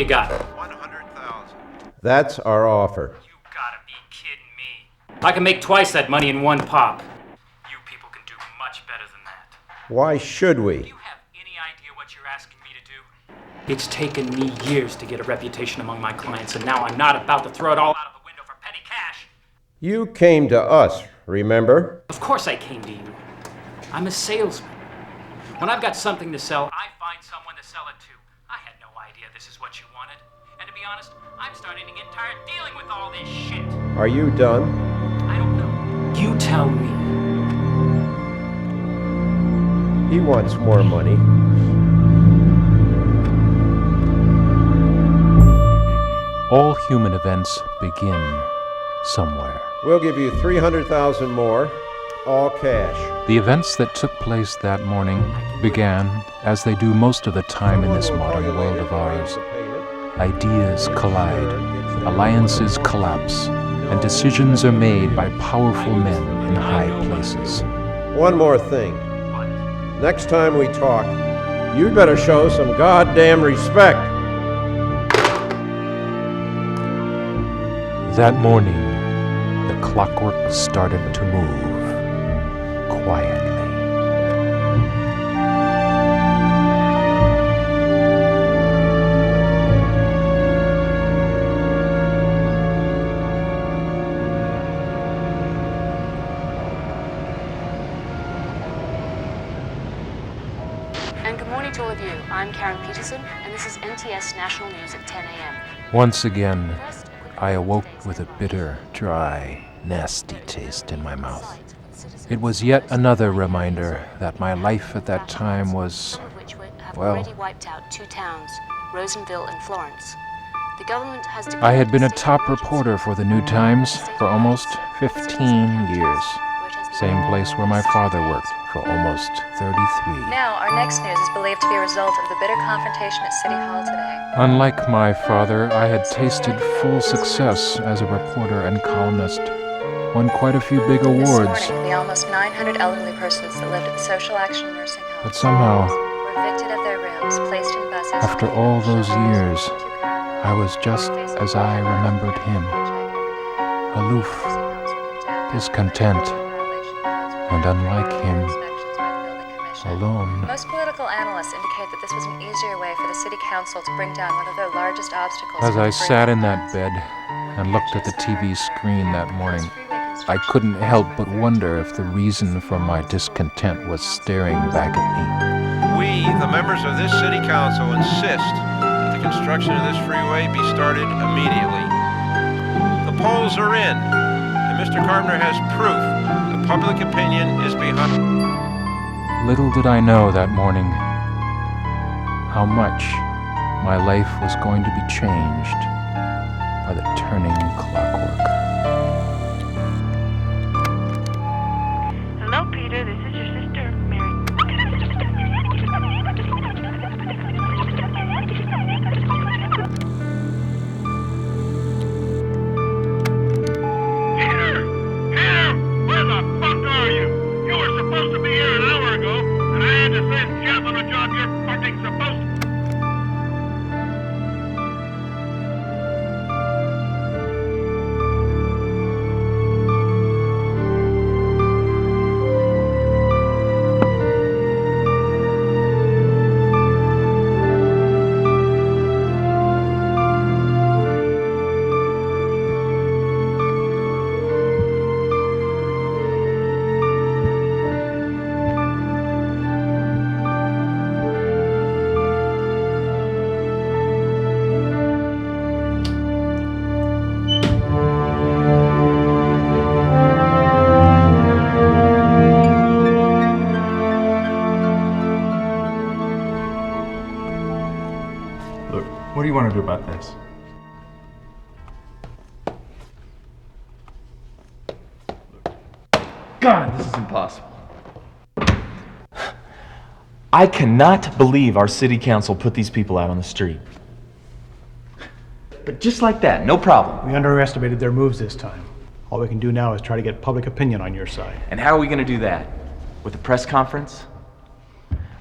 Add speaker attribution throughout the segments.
Speaker 1: you got?
Speaker 2: 100,000.
Speaker 3: That's our offer.
Speaker 1: You gotta be kidding me. I can make twice that money in one pop. You people can do much better than that.
Speaker 3: Why should
Speaker 1: Do
Speaker 3: we?
Speaker 1: you have any idea what you're asking me to do? It's taken me years to get a reputation among my clients, and now I'm not about to throw it all out of the window for petty cash.
Speaker 3: You came to us, remember?
Speaker 1: Of course I came to you. I'm a salesman. When I've got something to sell, I find someone to sell it to. I had no idea this is what you wanted. And to be honest, I'm starting to get tired dealing with all this shit.
Speaker 3: Are you done?
Speaker 1: I don't know. You tell me.
Speaker 3: He wants more money.
Speaker 4: All human events begin somewhere.
Speaker 3: We'll give you 300,000 more, all cash.
Speaker 4: The events that took place that morning began, as they do most of the time in this modern world of ours. Ideas collide, alliances collapse, and decisions are made by powerful men in high places.
Speaker 3: One more thing. Next time we talk, you'd better show some goddamn respect.
Speaker 4: That morning, the clockwork started to move quietly.
Speaker 5: And good morning to all of you. I'm Karen Peterson, and this is NTS National News at 10 a.m.
Speaker 4: Once again, I awoke with a bitter, dry, nasty taste in my mouth. It was yet another reminder that my life at that time was, well,
Speaker 5: already wiped out two towns, Rosenville and Florence. The government has
Speaker 4: I had been a top reporter for the New Times for almost 15 years. Same place where my father worked for almost 33.
Speaker 6: Now, our next news is believed to be a result of the bitter confrontation at City Hall today.
Speaker 4: Unlike my father, I had tasted full success as a reporter and columnist. Won quite a few big awards.
Speaker 6: This morning, the almost 900 elderly persons that lived at the Social Action Nursing Home
Speaker 4: But somehow,
Speaker 6: were evicted of their rooms, placed in buses.
Speaker 4: after all those years, I was just as I remembered him. Aloof, discontent, and unlike him, alone.
Speaker 6: Most political analysts indicate that this was an easier way for the city council to bring down one of their largest obstacles.
Speaker 4: As I sat in that bed and looked at the TV screen that morning, I couldn't help but wonder if the reason for my discontent was staring back at me.
Speaker 2: We, the members of this city council, insist that the construction of this freeway be started immediately. The polls are in, and Mr. Carpenter has proof that public opinion is behind.
Speaker 4: Little did I know that morning how much my life was going to be changed by the turning clockwork.
Speaker 7: Hello, Peter. This is your sister, Mary.
Speaker 8: Peter! Peter! Where the fuck are you? You were supposed to be here an hour ago, and I had to send Jeff on a job you're fucking supposed to.
Speaker 9: What do you want to do about this?
Speaker 10: God, this is impossible. I cannot believe our city council put these people out on the street. But just like that, no problem.
Speaker 11: We underestimated their moves this time. All we can do now is try to get public opinion on your side.
Speaker 10: And how are we going to do that? With a press conference?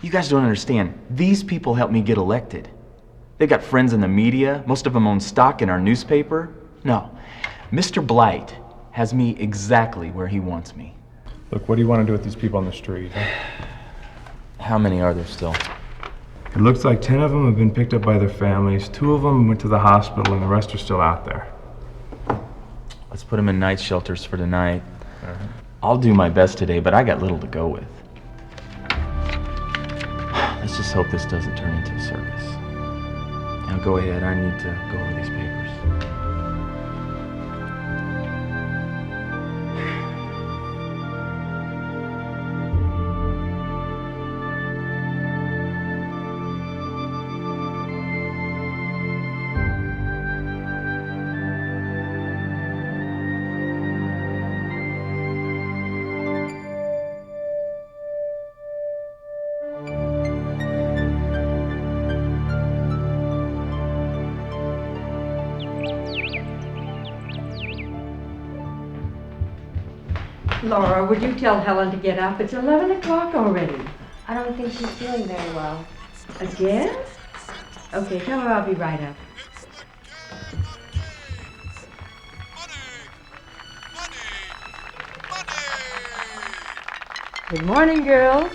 Speaker 10: You guys don't understand. These people helped me get elected. They've got friends in the media. Most of them own stock in our newspaper. No, Mr. Blight has me exactly where he wants me.
Speaker 9: Look, what do you want to do with these people on the street? Huh?
Speaker 10: How many are there still?
Speaker 9: It looks like 10 of them have been picked up by their families. 2 of them went to the hospital, and the rest are still out there.
Speaker 10: Let's put them in night shelters for tonight. I'll do my best today, but I got little to go with. Let's just hope this doesn't turn into a circus. Now go ahead, I need to go over these papers.
Speaker 12: Laura, would you tell Helen to get up? It's 11 o'clock already.
Speaker 5: I don't think she's feeling very well.
Speaker 12: Again? Okay, tell her I'll be right up. Good morning, girls.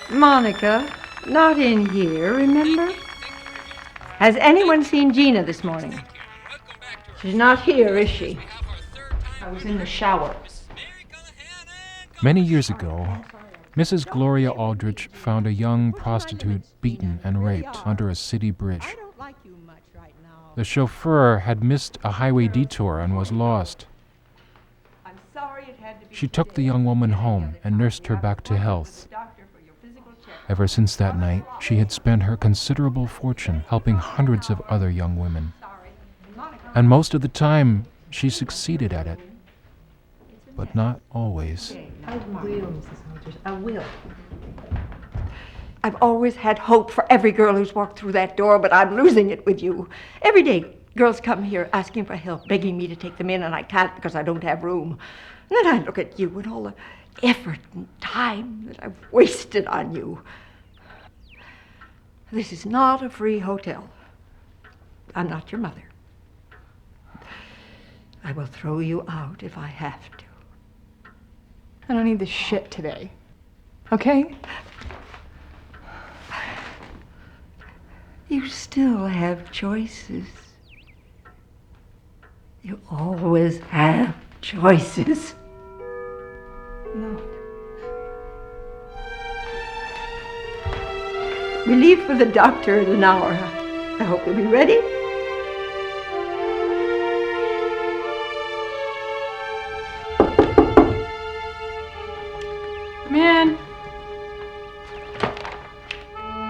Speaker 12: Monica, not in here, remember? Has anyone seen Gina this morning? She's not here, is she?
Speaker 13: I was in the shower.
Speaker 4: Many years ago, Mrs. Gloria Aldrich found a young prostitute beaten and raped under a city bridge. The chauffeur had missed a highway detour and was lost. She took the young woman home and nursed her back to health. Ever since that night, she had spent her considerable fortune helping hundreds of other young women. And most of the time, she succeeded at it. But not always.
Speaker 12: I will, Mrs. Aldrich, I will. I've always had hope for every girl who's walked through that door, but I'm losing it with you. Every day, girls come here asking for help, begging me to take them in, and I can't because I don't have room. And then I look at you and all the effort and time that I've wasted on you. This is not a free hotel. I'm not your mother. I will throw you out if I have to.
Speaker 13: I don't need this shit today. Okay?
Speaker 12: You still have choices. You always have choices.
Speaker 13: No.
Speaker 12: We leave for the doctor in an hour. I hope you'll be ready.
Speaker 13: Come in.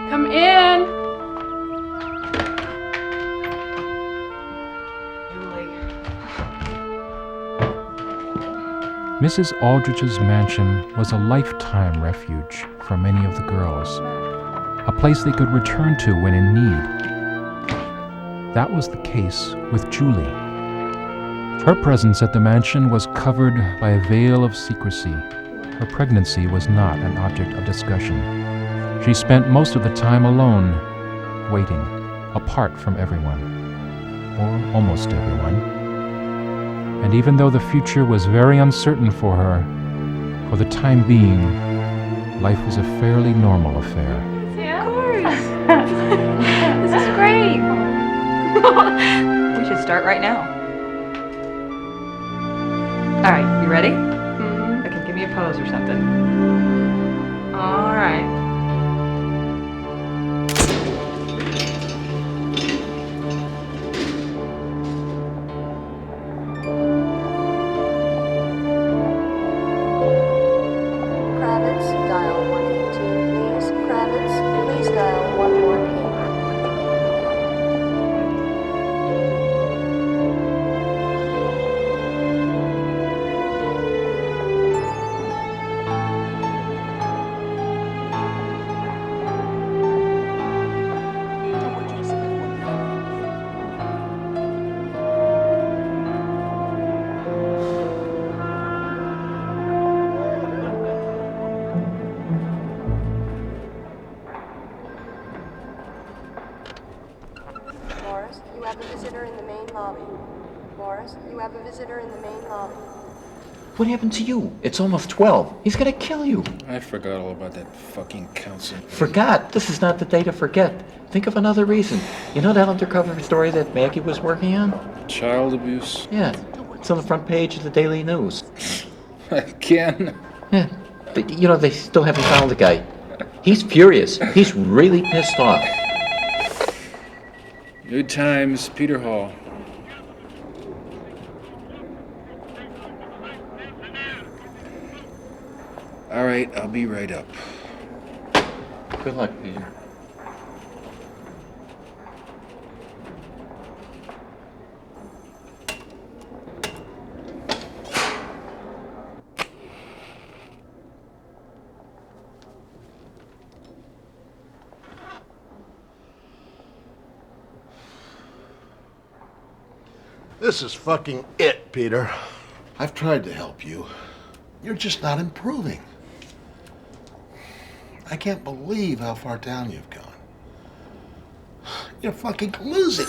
Speaker 13: Come in.
Speaker 4: Mrs. Aldrich's mansion was a lifetime refuge for many of the girls, a place they could return to when in need. That was the case with Julie. Her presence at the mansion was covered by a veil of secrecy. Her pregnancy was not an object of discussion. She spent most of the time alone, waiting, apart from everyone, or almost everyone. And even though the future was very uncertain for her, for the time being, life was a fairly normal affair.
Speaker 13: Yeah, of course. This is great. We should start right now. All right, you ready? Mm-hmm. Okay, give me a pose or something. All right.
Speaker 14: Morris, you have a visitor in the main lobby.
Speaker 15: What happened to you? It's almost 12. He's gonna kill you.
Speaker 16: I forgot all about that fucking council.
Speaker 15: Forgot? This is not the day to forget. Think of another reason. You know that undercover story that Maggie was working on?
Speaker 16: Child abuse?
Speaker 15: Yeah. It's on the front page of the Daily News.
Speaker 16: Again?
Speaker 15: Yeah. But, you know, they still haven't found the guy. He's furious. He's really pissed off.
Speaker 16: Good times, Peter Hall. All right, I'll be right up.
Speaker 15: Good luck, Peter.
Speaker 17: This is fucking it, Peter. I've tried to help you. You're just not improving. I can't believe how far down you've gone. You're fucking losing.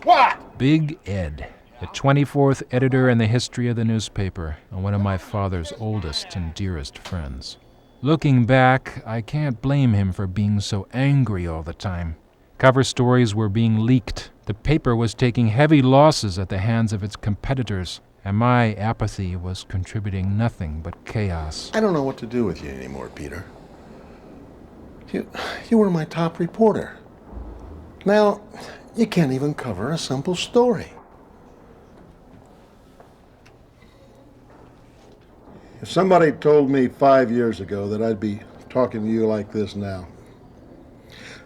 Speaker 17: What?
Speaker 4: Big Ed, the 24th editor in the history of the newspaper, and one of my father's oldest and dearest friends. Looking back, I can't blame him for being so angry all the time. Cover stories were being leaked. The paper was taking heavy losses at the hands of its competitors, and my apathy was contributing nothing but chaos.
Speaker 17: I don't know what to do with you anymore, Peter. You were my top reporter. Now, you can't even cover a simple story. If somebody told me 5 years ago that I'd be talking to you like this now,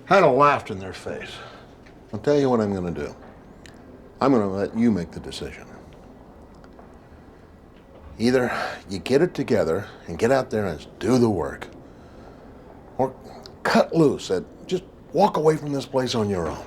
Speaker 17: I'd have laughed in their face. I'll tell you what I'm going to do. I'm going to let you make the decision. Either you get it together and get out there and do the work, or cut loose and just walk away from this place on your own.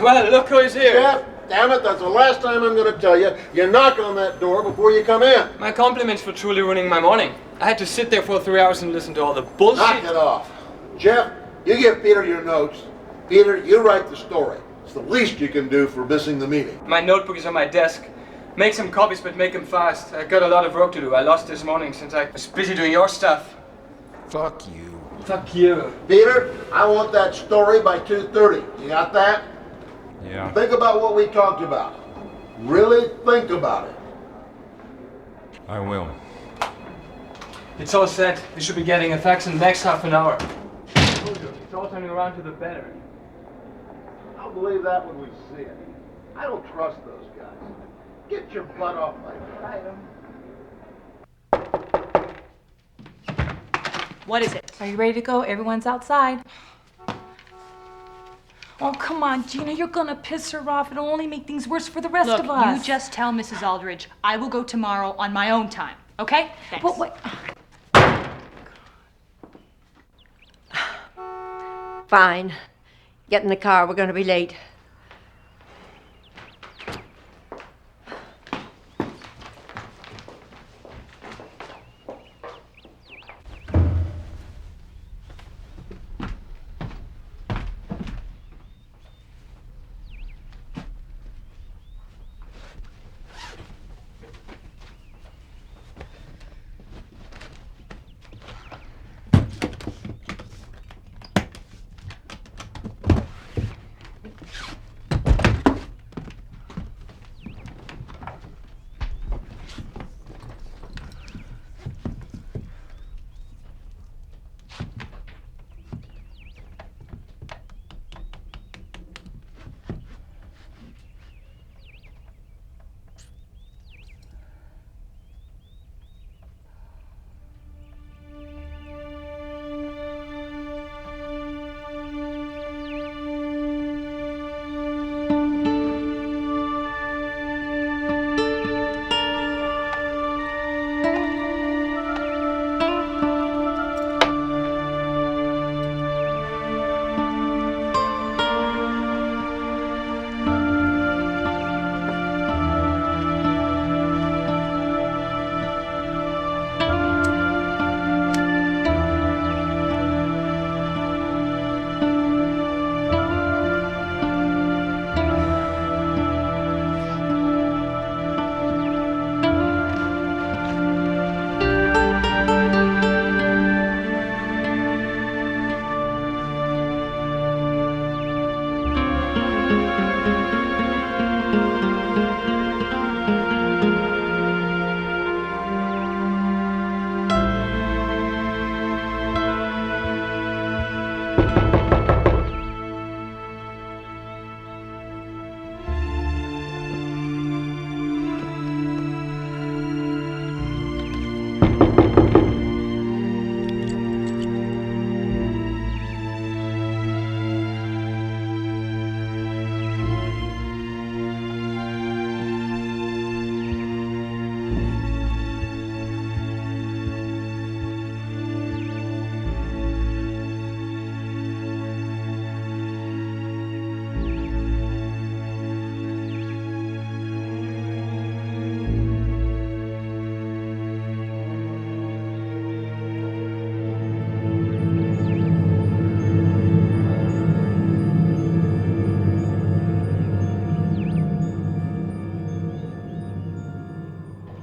Speaker 18: Well, look who's here.
Speaker 17: Jeff, damn it, that's the last time I'm going to tell you. You knock on that door before you come in.
Speaker 18: My compliments for truly ruining my morning. I had to sit there for 3 hours and listen to all the bullshit.
Speaker 17: Knock it off. Jeff, you give Peter your notes. Peter, you write the story. It's the least you can do for missing the meeting.
Speaker 18: My notebook is on my desk. Make some copies, but make them fast. I got a lot of work to do. I lost this morning since I was busy doing your stuff.
Speaker 16: Fuck you.
Speaker 18: Fuck you.
Speaker 17: Peter, I want that story by 2:30. You got that?
Speaker 4: Yeah.
Speaker 17: Think about what we talked about. Really think about it.
Speaker 4: I will.
Speaker 18: It's all set. We should be getting a fax in the next half an hour. It's all turning around to the better.
Speaker 17: I'll believe that when we see it. I don't trust those guys. Get your butt off my item.
Speaker 19: What is it? Are you ready to go? Everyone's outside. Oh, come on, Gina. You're gonna piss her off. It'll only make things worse for the rest of us.
Speaker 20: Look, you just tell Mrs. Aldridge I will go tomorrow on my own time, okay? Thanks.
Speaker 19: But wait.
Speaker 12: Fine. Get in the car. We're going to be late.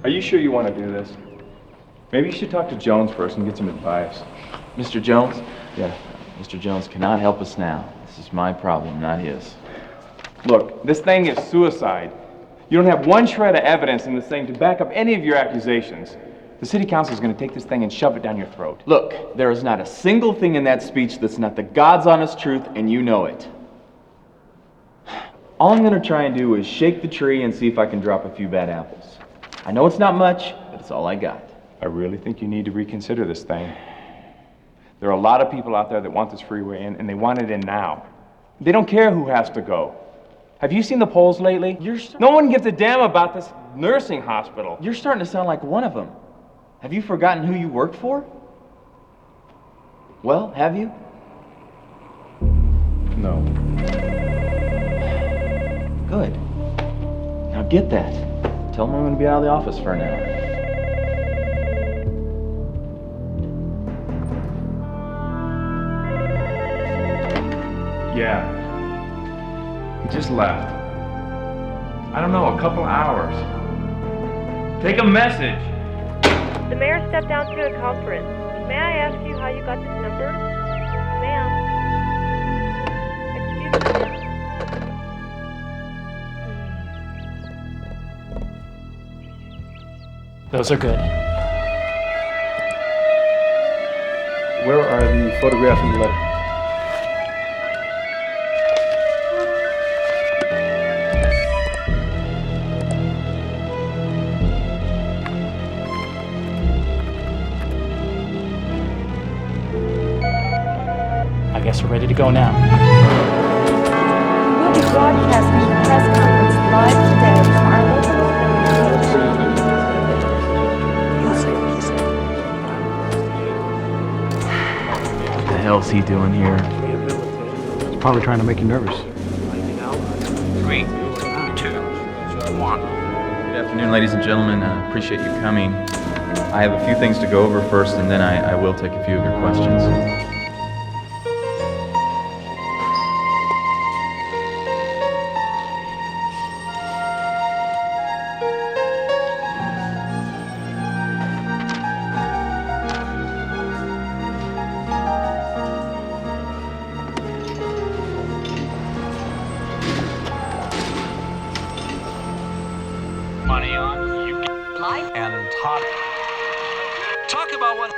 Speaker 9: Are you sure you want to do this? Maybe you should talk to Jones first and get some advice.
Speaker 10: Mr. Jones?
Speaker 9: Yeah.
Speaker 10: Mr. Jones cannot help us now. This is my problem, not his.
Speaker 9: Look, this thing is suicide. You don't have one shred of evidence in this thing to back up any of your accusations. The city council is going to take this thing and shove it down your throat.
Speaker 10: Look, there is not a single thing in that speech that's not the God's honest truth, and you know it. All I'm going to try and do is shake the tree and see if I can drop a few bad apples. I know it's not much, but it's all I got.
Speaker 9: I really think you need to reconsider this thing. There are a lot of people out there that want this freeway in, and they want it in now. They don't care who has to go. Have you seen the polls lately? No one gives a damn about this nursing hospital.
Speaker 10: You're starting to sound like one of them. Have you forgotten who you work for? Well, have you?
Speaker 9: No.
Speaker 10: Good. Now get that. Tell them I'm going to be out of the office for an hour.
Speaker 9: Yeah. He just left. I don't know, a couple hours. Take a message.
Speaker 7: The mayor stepped down to a conference. May I ask you how you got this number? Ma'am. Excuse me.
Speaker 1: Those are good.
Speaker 11: Where are the photographs in the letter?
Speaker 1: I guess we're ready to go now.
Speaker 6: We'll be broadcasting the press conference live today from our local
Speaker 10: What the hell's he doing here?
Speaker 11: He's probably trying to make you nervous.
Speaker 1: 3, 2, 1.
Speaker 10: Good afternoon, ladies and gentlemen. I appreciate you coming. I have a few things to go over first, and then I will take a few of your questions.
Speaker 1: Money on you and hot. Talk about what.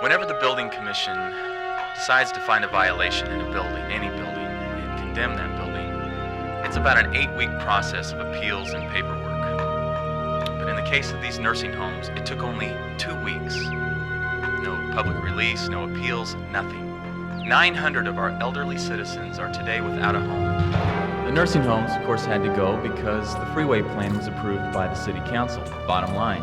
Speaker 10: Whenever the building commission decides to find a violation in a building, any building, and condemn that building, it's about an 8-week process of appeals and paperwork. But in the case of these nursing homes, it took only 2 weeks. No public release, no appeals, nothing. 900 of our elderly citizens are today without a home. The nursing homes, of course, had to go because the freeway plan was approved by the city council, bottom line.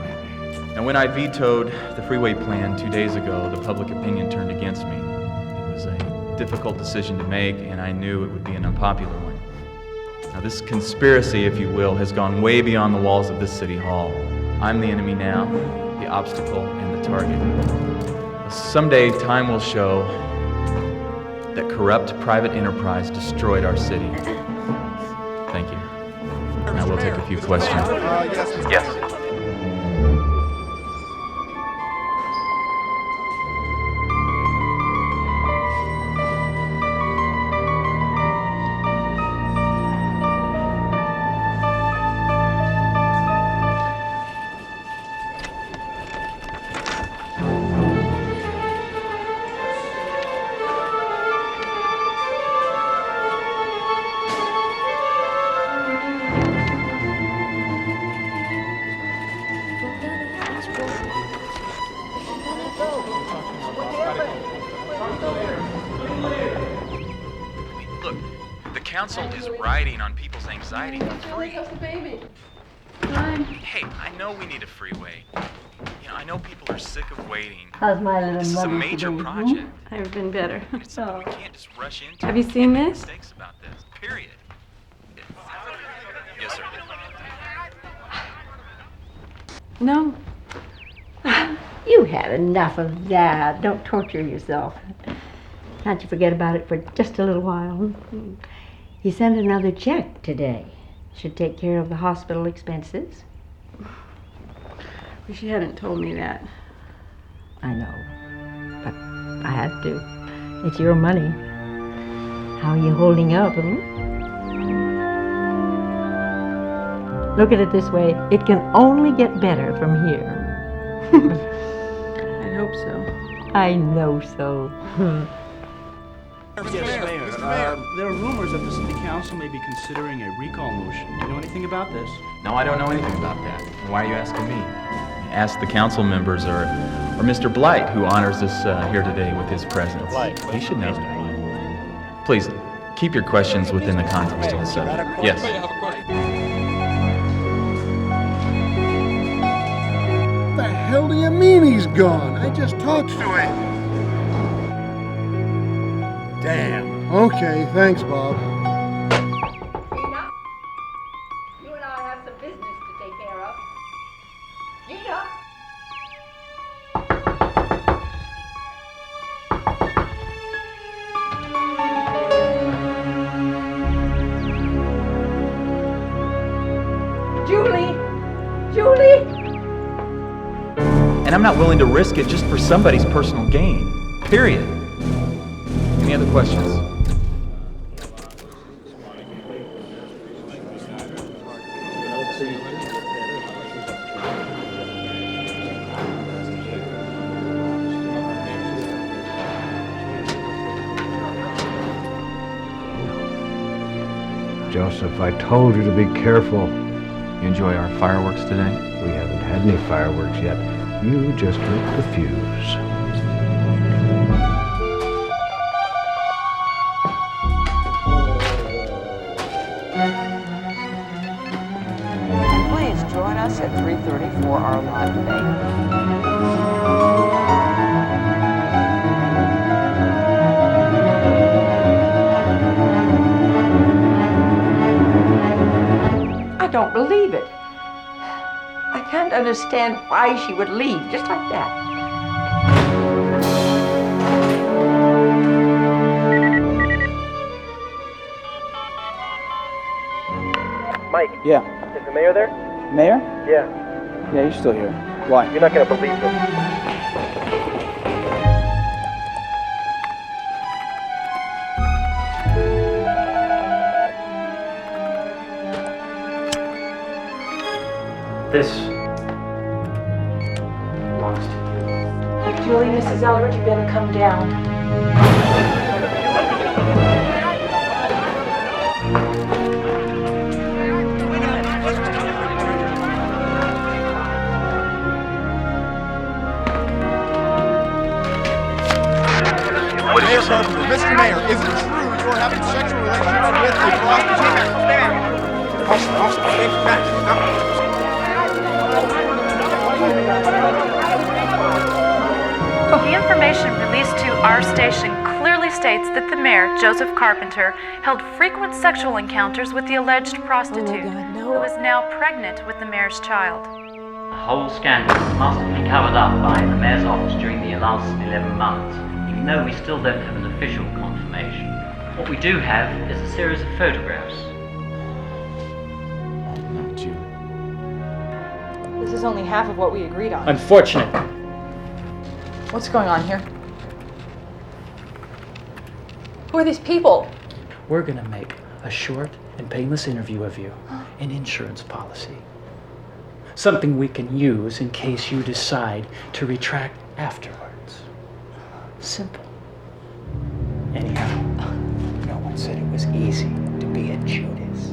Speaker 10: And when I vetoed the freeway plan 2 days ago, the public opinion turned against me. It was a difficult decision to make, and I knew it would be an unpopular one. Now, this conspiracy, if you will, has gone way beyond the walls of this city hall. I'm the enemy now, the obstacle, and the target. Someday, time will show that corrupt private enterprise destroyed our city. Thank you. Now we'll take a few questions. Yes. Look, the council is riding on people's anxiety for free. Hey, I know we need a freeway. You know, I know people are sick of waiting.
Speaker 12: How's my little
Speaker 10: This is a
Speaker 12: mother
Speaker 10: major
Speaker 12: today?
Speaker 10: project.
Speaker 13: I've been better.
Speaker 10: It's something we can't just rush into.
Speaker 13: Have you seen this?
Speaker 10: Mistakes about this. Period. Yes, sir.
Speaker 13: No.
Speaker 12: You had enough of that. Don't torture yourself. Can't you forget about it for just a little while? He sent another check today. Should take care of the hospital expenses.
Speaker 21: Wish you hadn't told me that.
Speaker 12: I know, but I have to. It's your money. How are you holding up, Look at it this way. It can only get better from here.
Speaker 21: I hope so.
Speaker 12: I know so.
Speaker 22: Yes, Mayor. There are rumors that the City Council may be considering a recall motion. Do you know anything about this?
Speaker 10: No, I don't know anything about that. Why are you asking me? Ask the council members or Mr. Blight, who honors us here today with his presence. He should know. Please, keep your questions within the context of the subject. Yes.
Speaker 17: What the hell do you mean he's gone? I just talked to him. Damn. Okay, thanks, Bob.
Speaker 12: Gina, you and I have some business to take care of. Gina! Julie! Julie!
Speaker 10: And I'm not willing to risk it just for somebody's personal gain. Period. Any other questions?
Speaker 3: Joseph, I told you to be careful.
Speaker 10: You enjoy our fireworks today?
Speaker 3: We haven't had any fireworks yet. You just lit the fuse.
Speaker 23: Please join us at 3:30 for our live debate.
Speaker 12: I don't believe it. I can't understand why she would leave just like that.
Speaker 18: Mike.
Speaker 24: Yeah.
Speaker 18: Is the mayor there?
Speaker 24: Mayor?
Speaker 18: Yeah.
Speaker 24: Yeah, he's still here. Why?
Speaker 18: You're not gonna believe this.
Speaker 1: This belongs to you.
Speaker 19: Julie, Mrs. Eldridge, you better come down.
Speaker 25: Mr. Mayor, is it true you're having sexual relations with a prostitute?
Speaker 6: The information released to our station clearly states that the mayor, Joseph Carpenter, held frequent sexual encounters with the alleged prostitute, who is now pregnant with the mayor's child.
Speaker 26: The whole scandal must have been covered up by the mayor's office during the last 11 months, even though we still don't have an official confirmation. What we do have is a series of photographs.
Speaker 10: No, Julie.
Speaker 13: This is only half of what we agreed on.
Speaker 1: Unfortunate.
Speaker 13: What's going on here? Who are these people?
Speaker 1: We're gonna make a short and painless interview of you. An insurance policy. Something we can use in case you decide to retract afterwards. Simple. Anyhow, no one said it was easy to be a Judas.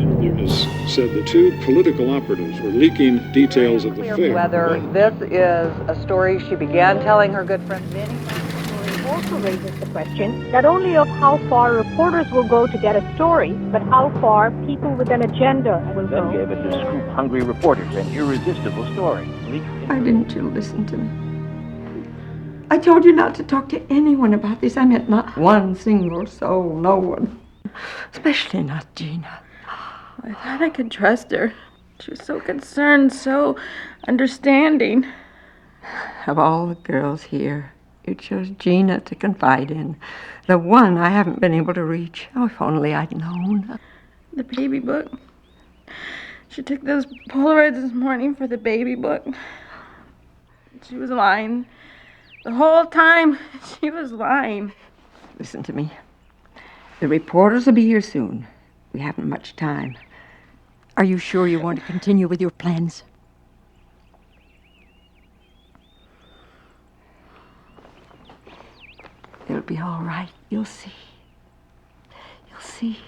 Speaker 27: News said the two political operatives were leaking details of the affair.
Speaker 23: Whether this is a story she began telling her good friend Minnie.
Speaker 7: Also raises the question not only of how far reporters will go to get a story, but how far people with an agenda will go.
Speaker 28: Then gave it to scoop hungry reporters an irresistible story.
Speaker 12: Why didn't you listen to me? I told you not to talk to anyone about this. I meant not one single soul, no one. Especially not Gina.
Speaker 21: I thought I could trust her. She was so concerned, so understanding.
Speaker 12: Of all the girls here, You chose Gina to confide in. The one I haven't been able to reach. Oh, if only I'd known.
Speaker 21: The baby book. She took those Polaroids this morning for the baby book. She was lying. The whole time, she was lying.
Speaker 12: Listen to me. The reporters will be here soon. We haven't much time. Are you sure you want to continue with your plans? It'll be all right. You'll see. You'll see.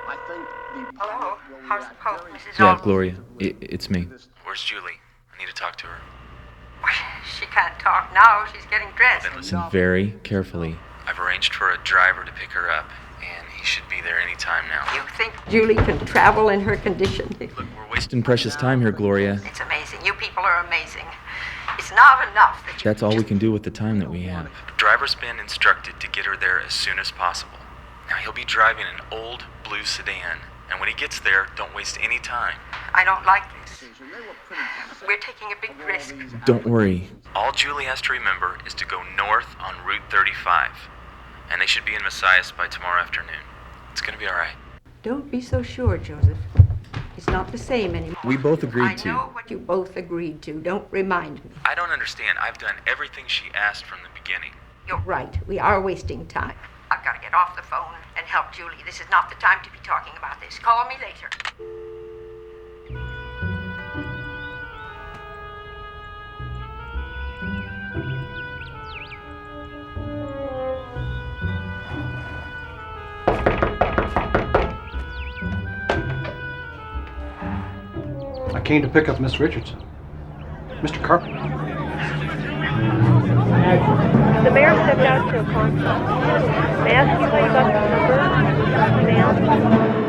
Speaker 28: I think the...
Speaker 12: Hello? How's the post, Mrs.
Speaker 10: Yeah,
Speaker 12: Alden?
Speaker 10: Gloria, it's me. Where's Julie? I need to talk to her.
Speaker 12: She can't talk now. She's getting dressed.
Speaker 10: Then listen very carefully. I've arranged for a driver to pick her up, and he should be there any time now.
Speaker 12: You think Julie can travel in her condition?
Speaker 10: Look, we're wasting precious time here, Gloria.
Speaker 12: It's amazing. You people are amazing. It's not enough that you...
Speaker 10: That's all we can do with the time that we have. The driver's been instructed to get her there as soon as possible. Now, he'll be driving an old blue sedan, and when he gets there, don't waste any time.
Speaker 12: I don't like this. We're taking a big risk.
Speaker 10: Don't worry. All Julie has to remember is to go north on Route 35, and they should be in Messias by tomorrow afternoon. It's gonna be all right.
Speaker 12: Don't be so sure, Joseph. It's not the same anymore.
Speaker 10: We both agreed to.
Speaker 12: I know what you both agreed to. Don't remind me.
Speaker 10: I don't understand. I've done everything she asked from the beginning.
Speaker 12: You're right. We are wasting time. I've got to get off the phone and help Julie. This is not the time to be talking about this. Call me later.
Speaker 11: I came to pick up Miss Richardson. Mr. Carpenter.
Speaker 7: The mayor stepped out to a conference. May I ask you how you got the number? Ma'am?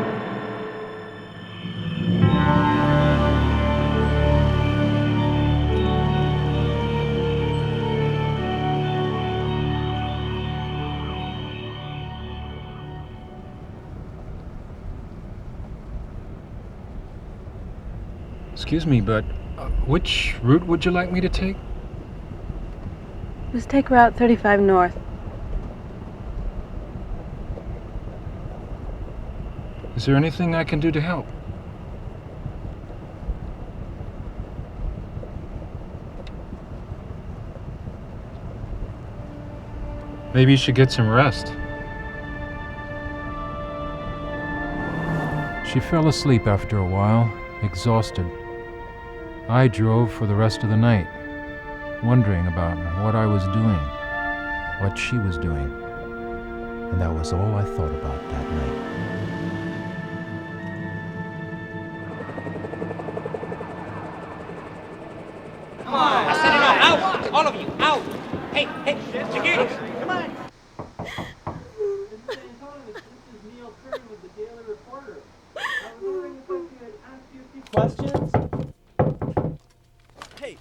Speaker 2: Excuse me, but which route would you like me to take?
Speaker 21: Let's take Route 35 north.
Speaker 2: Is there anything I can do to help? Maybe you should get some rest. She fell asleep after a while, exhausted. I drove for the rest of the night, wondering about what I was doing, what she was doing. And that was all I thought about that night.
Speaker 1: Come on! I said it out! All of you, out! Hey, security! Come on!
Speaker 4: Questions? Hey.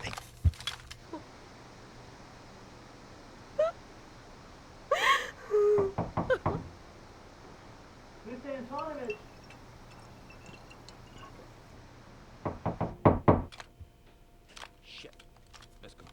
Speaker 4: Mr. Antonovich.
Speaker 1: Shit. Let's go.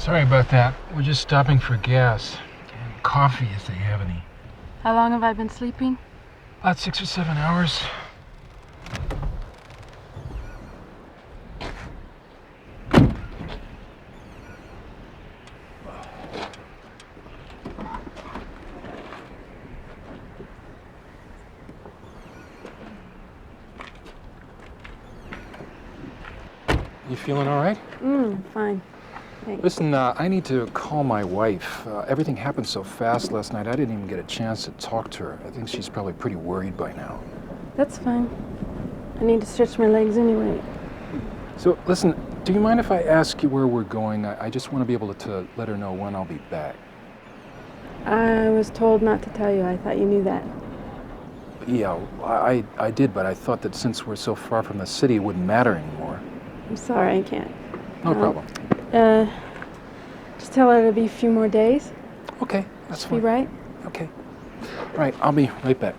Speaker 2: Sorry about that. We're just stopping for gas. And coffee, if they have any.
Speaker 21: How long have I been sleeping?
Speaker 2: About 6 or 7 hours. You feeling all right?
Speaker 21: Fine. Thanks.
Speaker 2: Listen, I need to call my wife. Everything happened so fast last night, I didn't even get a chance to talk to her. I think she's probably pretty worried by now.
Speaker 21: That's fine. I need to stretch my legs anyway.
Speaker 2: So, listen, do you mind if I ask you where we're going? I just want to be able to let her know when I'll be back.
Speaker 21: I was told not to tell you. I thought you knew that.
Speaker 2: Yeah, I did, but I thought that since we're so far from the city, it wouldn't matter anymore.
Speaker 21: I'm sorry, I can't.
Speaker 2: No problem.
Speaker 21: Just tell her it'll be a few more days.
Speaker 2: Okay, that's
Speaker 21: Be
Speaker 2: fine.
Speaker 21: right?
Speaker 2: Okay. Right, I'll be right back.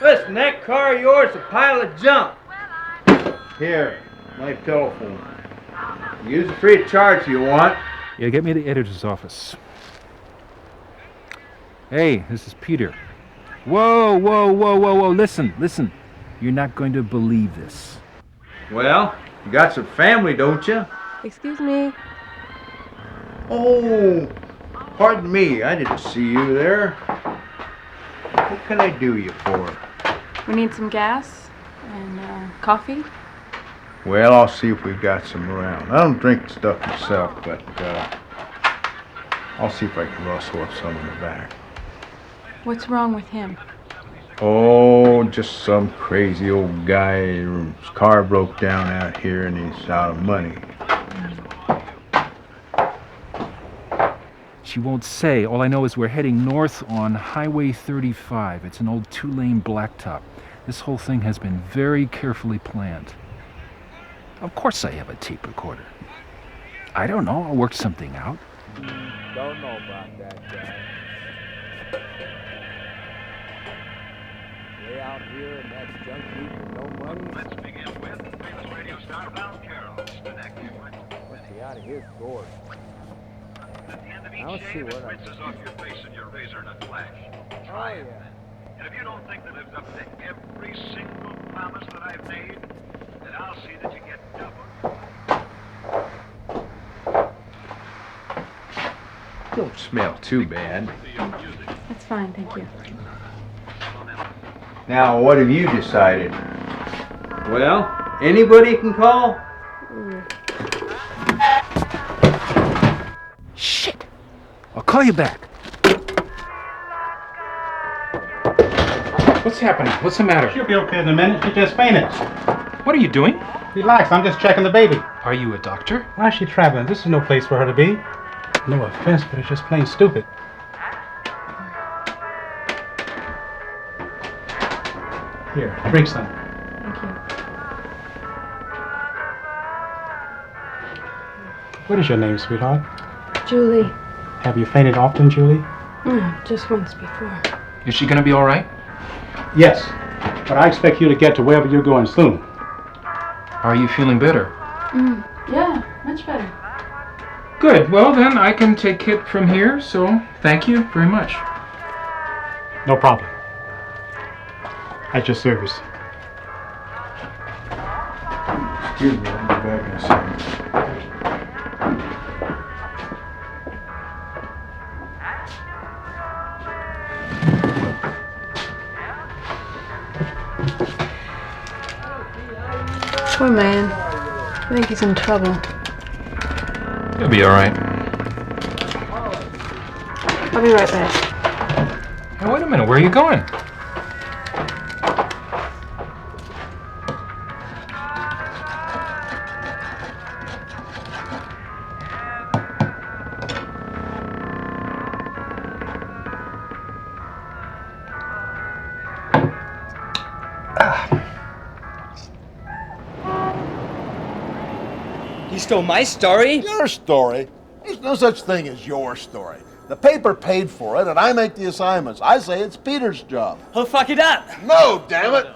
Speaker 25: Listen, that car of yours is a pile of junk. Here, my telephone. Use it free of charge if you want.
Speaker 2: Yeah, get me to the editor's office. Hey, this is Peter. Whoa, whoa, whoa, whoa, whoa, listen. You're not going to believe this.
Speaker 25: Well, you got some family, don't you?
Speaker 21: Excuse me.
Speaker 25: Oh, pardon me. I didn't see you there. What can I do you for?
Speaker 21: We need some gas and coffee.
Speaker 25: Well, I'll see if we've got some around. I don't drink stuff myself, but I'll see if I can rustle up some in the back.
Speaker 21: What's wrong with him?
Speaker 25: Oh, just some crazy old guy whose car broke down out here and he's out of money.
Speaker 2: She won't say. All I know is we're heading north on Highway 35. It's an old 2-lane blacktop. This whole thing has been very carefully planned. Of course I have a tape recorder. I don't know, I'll work something out.
Speaker 25: Don't know about that guy. Way out here in that junk heap with no money. Let's begin with famous radio star Brown Carroll. The next one. Let's be out of his gorge. At the end of each shave, it rinses off your face and your razor nut flash. Try it. And if you don't think that lives up to every single promise that I've made, then I'll see that you get double. Don't smell too bad.
Speaker 21: That's fine, thank you.
Speaker 25: Now, what have you decided? Well, anybody can call?
Speaker 2: Shit! I'll call you back. What's happening? What's the matter?
Speaker 11: She'll be okay in a minute. She just fainted.
Speaker 2: What are you doing?
Speaker 11: Relax, I'm just checking the baby.
Speaker 2: Are you a doctor?
Speaker 11: Why is she traveling? This is no place for her to be. No offense, but it's just plain stupid. Here, drink some.
Speaker 21: Thank you.
Speaker 11: What is your name, sweetheart?
Speaker 21: Julie.
Speaker 11: Have you fainted often, Julie?
Speaker 21: Just once before.
Speaker 2: Is she gonna be all right?
Speaker 11: Yes, but I expect you to get to wherever you're going soon.
Speaker 2: Are you feeling better?
Speaker 21: Yeah, much better.
Speaker 2: Good. Well, then I can take it from here, so thank you very much.
Speaker 11: No problem. At your service.
Speaker 25: Excuse me, I'll be back in a second.
Speaker 21: Poor man. I think he's in trouble.
Speaker 2: You'll be all right.
Speaker 21: I'll be right back.
Speaker 2: Hey, wait a minute. Where are you going?
Speaker 25: You stole my story? Your story? There's no such thing as your story.
Speaker 17: The paper paid for it, and I make the assignments. I say it's Peter's job.
Speaker 5: He'll fuck it up.
Speaker 17: No, damn it.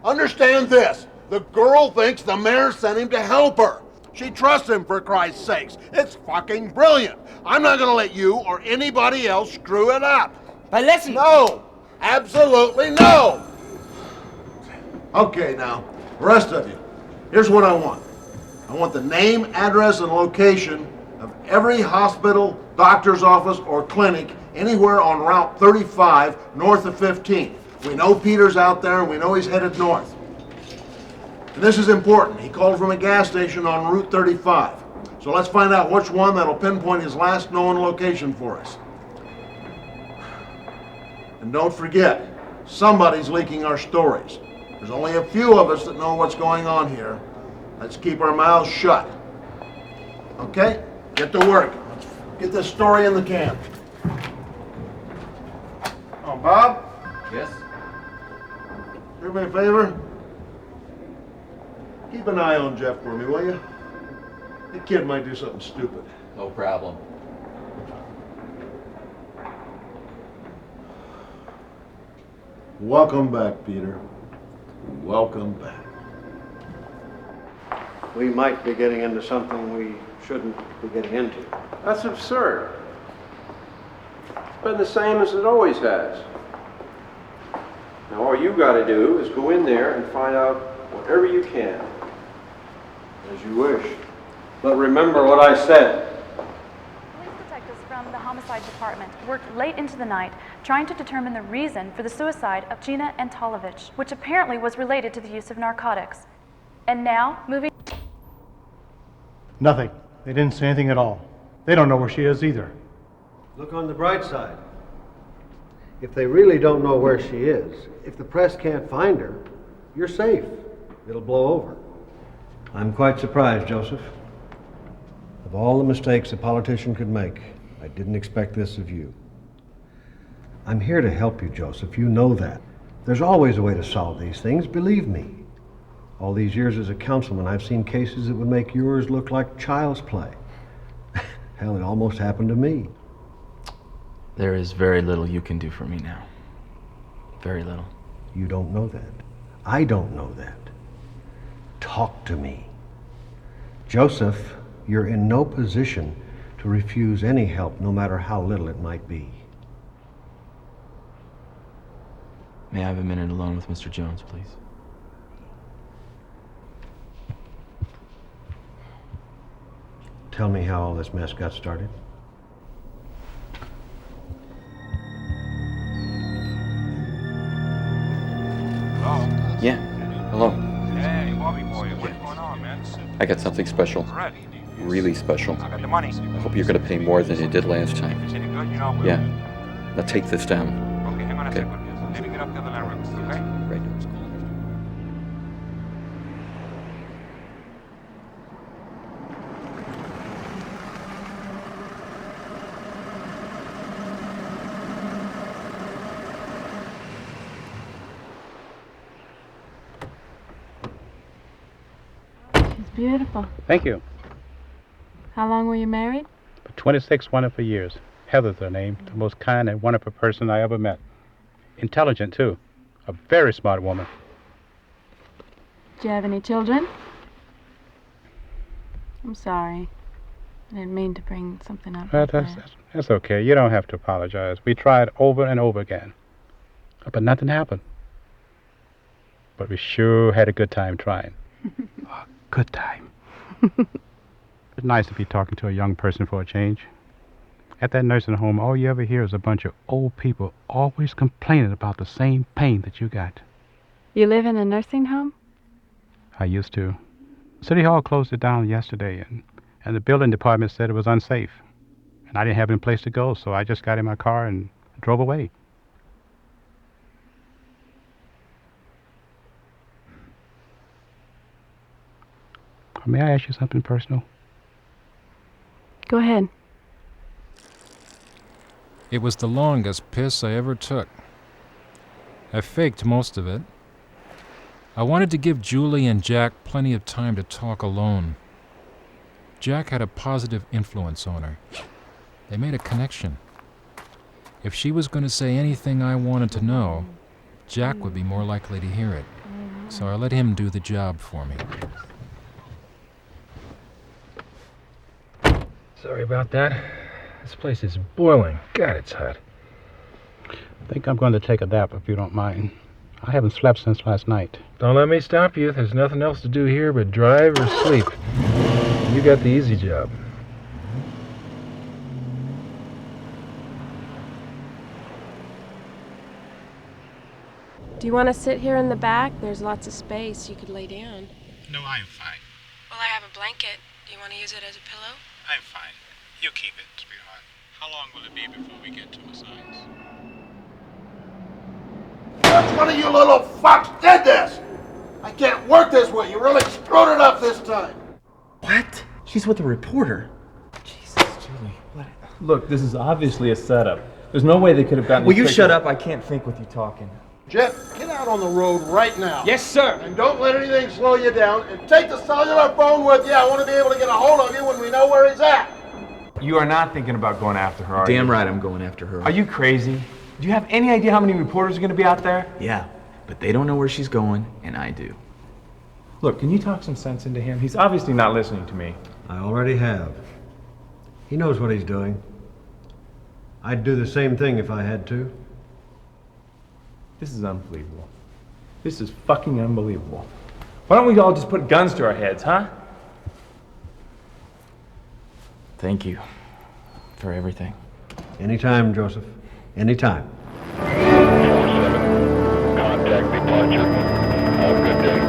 Speaker 17: Understand this. The girl thinks the mayor sent him to help her. She trusts him, for Christ's sakes. It's fucking brilliant. I'm not gonna let you or anybody else screw it up.
Speaker 5: But listen.
Speaker 17: No. Absolutely no. Okay, now, the rest of you. Here's what I want. I want the name, address, and location of every hospital, doctor's office, or clinic anywhere on Route 35 north of 15. We know Peter's out there, and we know he's headed north. And this is important. He called from a gas station on Route 35. So let's find out which one that'll pinpoint his last known location for us. And don't forget, somebody's leaking our stories. There's only a few of us that know what's going on here. Let's keep our mouths shut. Okay? Get to work. Let's get this story in the can. Oh, Bob?
Speaker 28: Yes?
Speaker 17: Do me a favor. Keep an eye on Jeff for me, will you? The kid might do something stupid.
Speaker 28: No problem.
Speaker 17: Welcome back, Peter. Welcome back.
Speaker 3: We might be getting into something we shouldn't be getting into.
Speaker 25: That's absurd. It's been the same as it always has. Now all you gotta do is go in there and find out whatever you can.
Speaker 3: As you wish. But remember what I said.
Speaker 6: Police detectives from the homicide department worked late into the night trying to determine the reason for the suicide of Gina Antolovich, which apparently was related to the use of narcotics. And now, moving...
Speaker 11: Nothing. They didn't say anything at all. They don't know where she is either.
Speaker 3: Look on the bright side. If they really don't know where she is, if the press can't find her, you're safe. It'll blow over. I'm quite surprised, Joseph. Of all the mistakes a politician could make, I didn't expect this of you. I'm here to help you, Joseph. You know that. There's always a way to solve these things, believe me. All these years as a councilman, I've seen cases that would make yours look like child's play. Hell, it almost happened to me.
Speaker 10: There is very little you can do for me now. Very little.
Speaker 3: You don't know that. I don't know that. Talk to me. Joseph, you're in no position to refuse any help, no matter how little it might be.
Speaker 10: May I have a minute alone with Mr. Jones, please?
Speaker 3: Tell me how all this mess got started.
Speaker 8: Hello?
Speaker 9: Yeah, hello.
Speaker 8: Hey, Bobby boy, what's going on, man?
Speaker 9: I got something special.
Speaker 8: Ready?
Speaker 9: Really special.
Speaker 8: I got the money.
Speaker 9: I hope you're gonna pay more than you did last time.
Speaker 8: If it's any good, you know I will.
Speaker 9: Yeah. Now take this down.
Speaker 8: Okay, hang on a
Speaker 9: Okay.
Speaker 8: second. Let me get up to the line, okay?
Speaker 9: Right.
Speaker 21: It's beautiful.
Speaker 11: Thank you.
Speaker 21: How long were you married?
Speaker 11: For 26 wonderful years. Heather's her name, the most kind and wonderful person I ever met. Intelligent, too. A very smart woman.
Speaker 21: Do you have any children? I'm sorry. I didn't mean to bring something up.
Speaker 11: That's okay. You don't have to apologize. We tried over and over again. But nothing happened. But we sure had a good time trying. A good time. It's nice to be talking to a young person for a change. At that nursing home, all you ever hear is a bunch of old people always complaining about the same pain that you got.
Speaker 21: You live in a nursing home?
Speaker 11: I used to. City Hall closed it down yesterday, and the building department said it was unsafe. And I didn't have any place to go, so I just got in my car and drove away. May I ask you something personal?
Speaker 21: Go ahead.
Speaker 2: It was the longest piss I ever took. I faked most of it. I wanted to give Julie and Jack plenty of time to talk alone. Jack had a positive influence on her. They made a connection. If she was going to say anything I wanted to know, Jack would be more likely to hear it. So I let him do the job for me. Sorry about that. This place is boiling. God, it's hot.
Speaker 11: I think I'm going to take a nap if you don't mind. I haven't slept since last night.
Speaker 2: Don't let me stop you. There's nothing else to do here but drive or sleep. You got the easy job.
Speaker 5: Do you want to sit here in the back? There's lots of space. You could lay down.
Speaker 11: No, I'm fine.
Speaker 5: Well, I have a blanket. Do you want to use it as a pillow?
Speaker 11: I'm fine. You keep it, sweetheart. How long will it be before we get to Massai's?
Speaker 17: Which one of you little fucks did this? I can't work this way. You really screwed it up this time.
Speaker 14: What? She's with a reporter. Jesus, Julie, what? Look, this is obviously a setup. There's no way they could have gotten. Will you shut up? I can't think with you talking.
Speaker 17: Jeff, get out on the road right now.
Speaker 14: Yes, sir.
Speaker 17: And don't let anything slow you down. And take the cellular phone with you. I want to be able to get a hold of you when we know where he's at.
Speaker 14: You are not thinking about going after her, are you? Damn right I'm going after her. Are you crazy? Do you have any idea how many reporters are going to be out there? Yeah, but they don't know where she's going, and I do. Look, can you talk some sense into him? He's obviously not listening to me.
Speaker 3: I already have. He knows what he's doing. I'd do the same thing if I had to.
Speaker 14: This is unbelievable. This is fucking unbelievable. Why don't we all just put guns to our heads, huh? Thank you for everything.
Speaker 3: Anytime, Joseph. Anytime.
Speaker 15: Contact departure. Have a good day.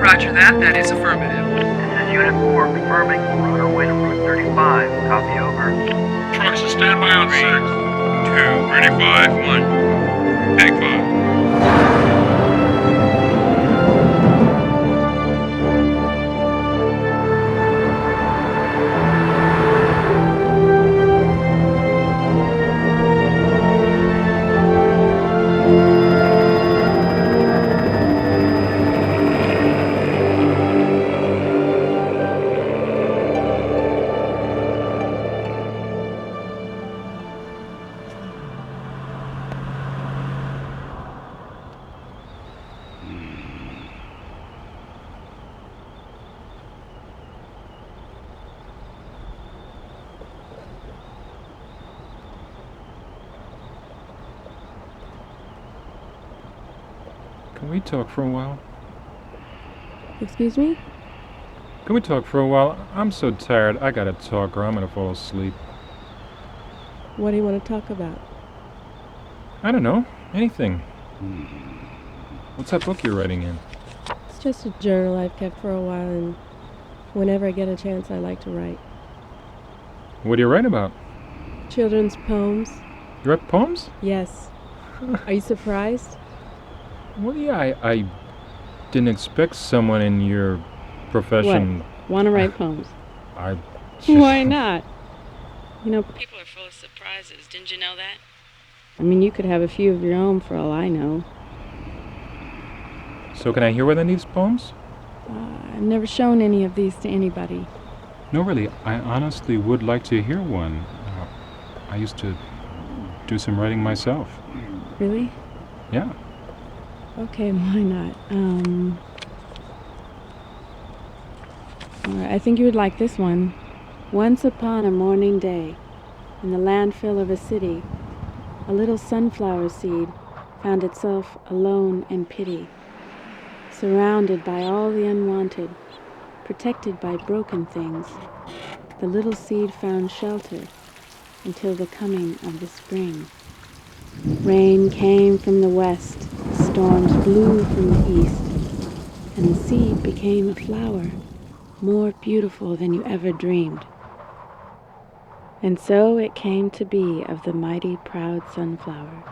Speaker 16: Roger that. That is affirmative.
Speaker 28: This is Unit 4 confirming. We're on our way to Route 35. Copy over.
Speaker 27: Trucks are standby on 6. 2, ready 5, 1. Take 5.
Speaker 2: Can we talk for a while?
Speaker 5: Excuse me?
Speaker 2: Can we talk for a while? I'm so tired. I gotta talk or I'm gonna fall asleep.
Speaker 5: What do you want to talk about?
Speaker 2: I don't know. Anything. What's that book you're writing in?
Speaker 5: It's just a journal I've kept for a while, and whenever I get a chance, I like to write.
Speaker 2: What do you write about?
Speaker 5: Children's poems.
Speaker 2: You write poems?
Speaker 5: Yes. Are you surprised?
Speaker 2: Well, yeah, I didn't expect someone in your profession...
Speaker 5: What? Want to write poems?
Speaker 2: I just...
Speaker 5: Why not? You know, people are full of surprises. Didn't you know that? I mean, you could have a few of your own for all I know.
Speaker 2: So can I hear one of these poems?
Speaker 5: I've never shown any of these to anybody.
Speaker 2: No, really, I honestly would like to hear one. I used to do some writing myself.
Speaker 5: Really?
Speaker 2: Yeah.
Speaker 5: Okay, why not? All right, I think you would like this one. Once upon a morning day, in the landfill of a city, a little sunflower seed found itself alone in pity, surrounded by all the unwanted, protected by broken things. The little seed found shelter until the coming of the spring. Rain came from the west, storms blew from the east, and the seed became a flower, more beautiful than you ever dreamed. And so it came to be of the mighty proud sunflower,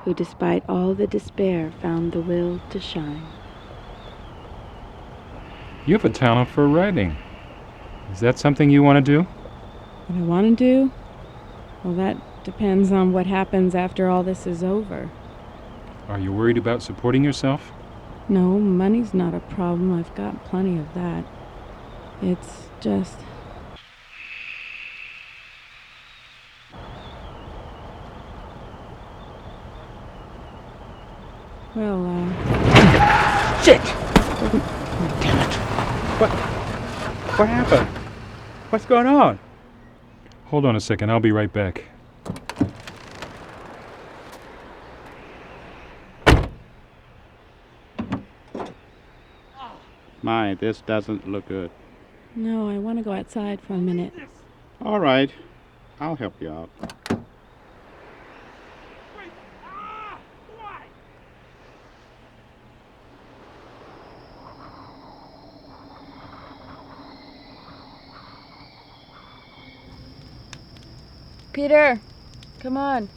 Speaker 5: who despite all the despair found the will to shine.
Speaker 2: You have a talent for writing. Is that something you want to do?
Speaker 5: What I want to do? Well, Depends on what happens after all this is over.
Speaker 2: Are you worried about supporting yourself?
Speaker 5: No, money's not a problem. I've got plenty of that. It's just... Well,
Speaker 11: Shit! Damn it. What happened? What's going on?
Speaker 2: Hold on a second, I'll be right back.
Speaker 11: My, this doesn't look good.
Speaker 5: No, I want to go outside for a minute.
Speaker 11: All right. I'll help you out.
Speaker 21: Peter, come on.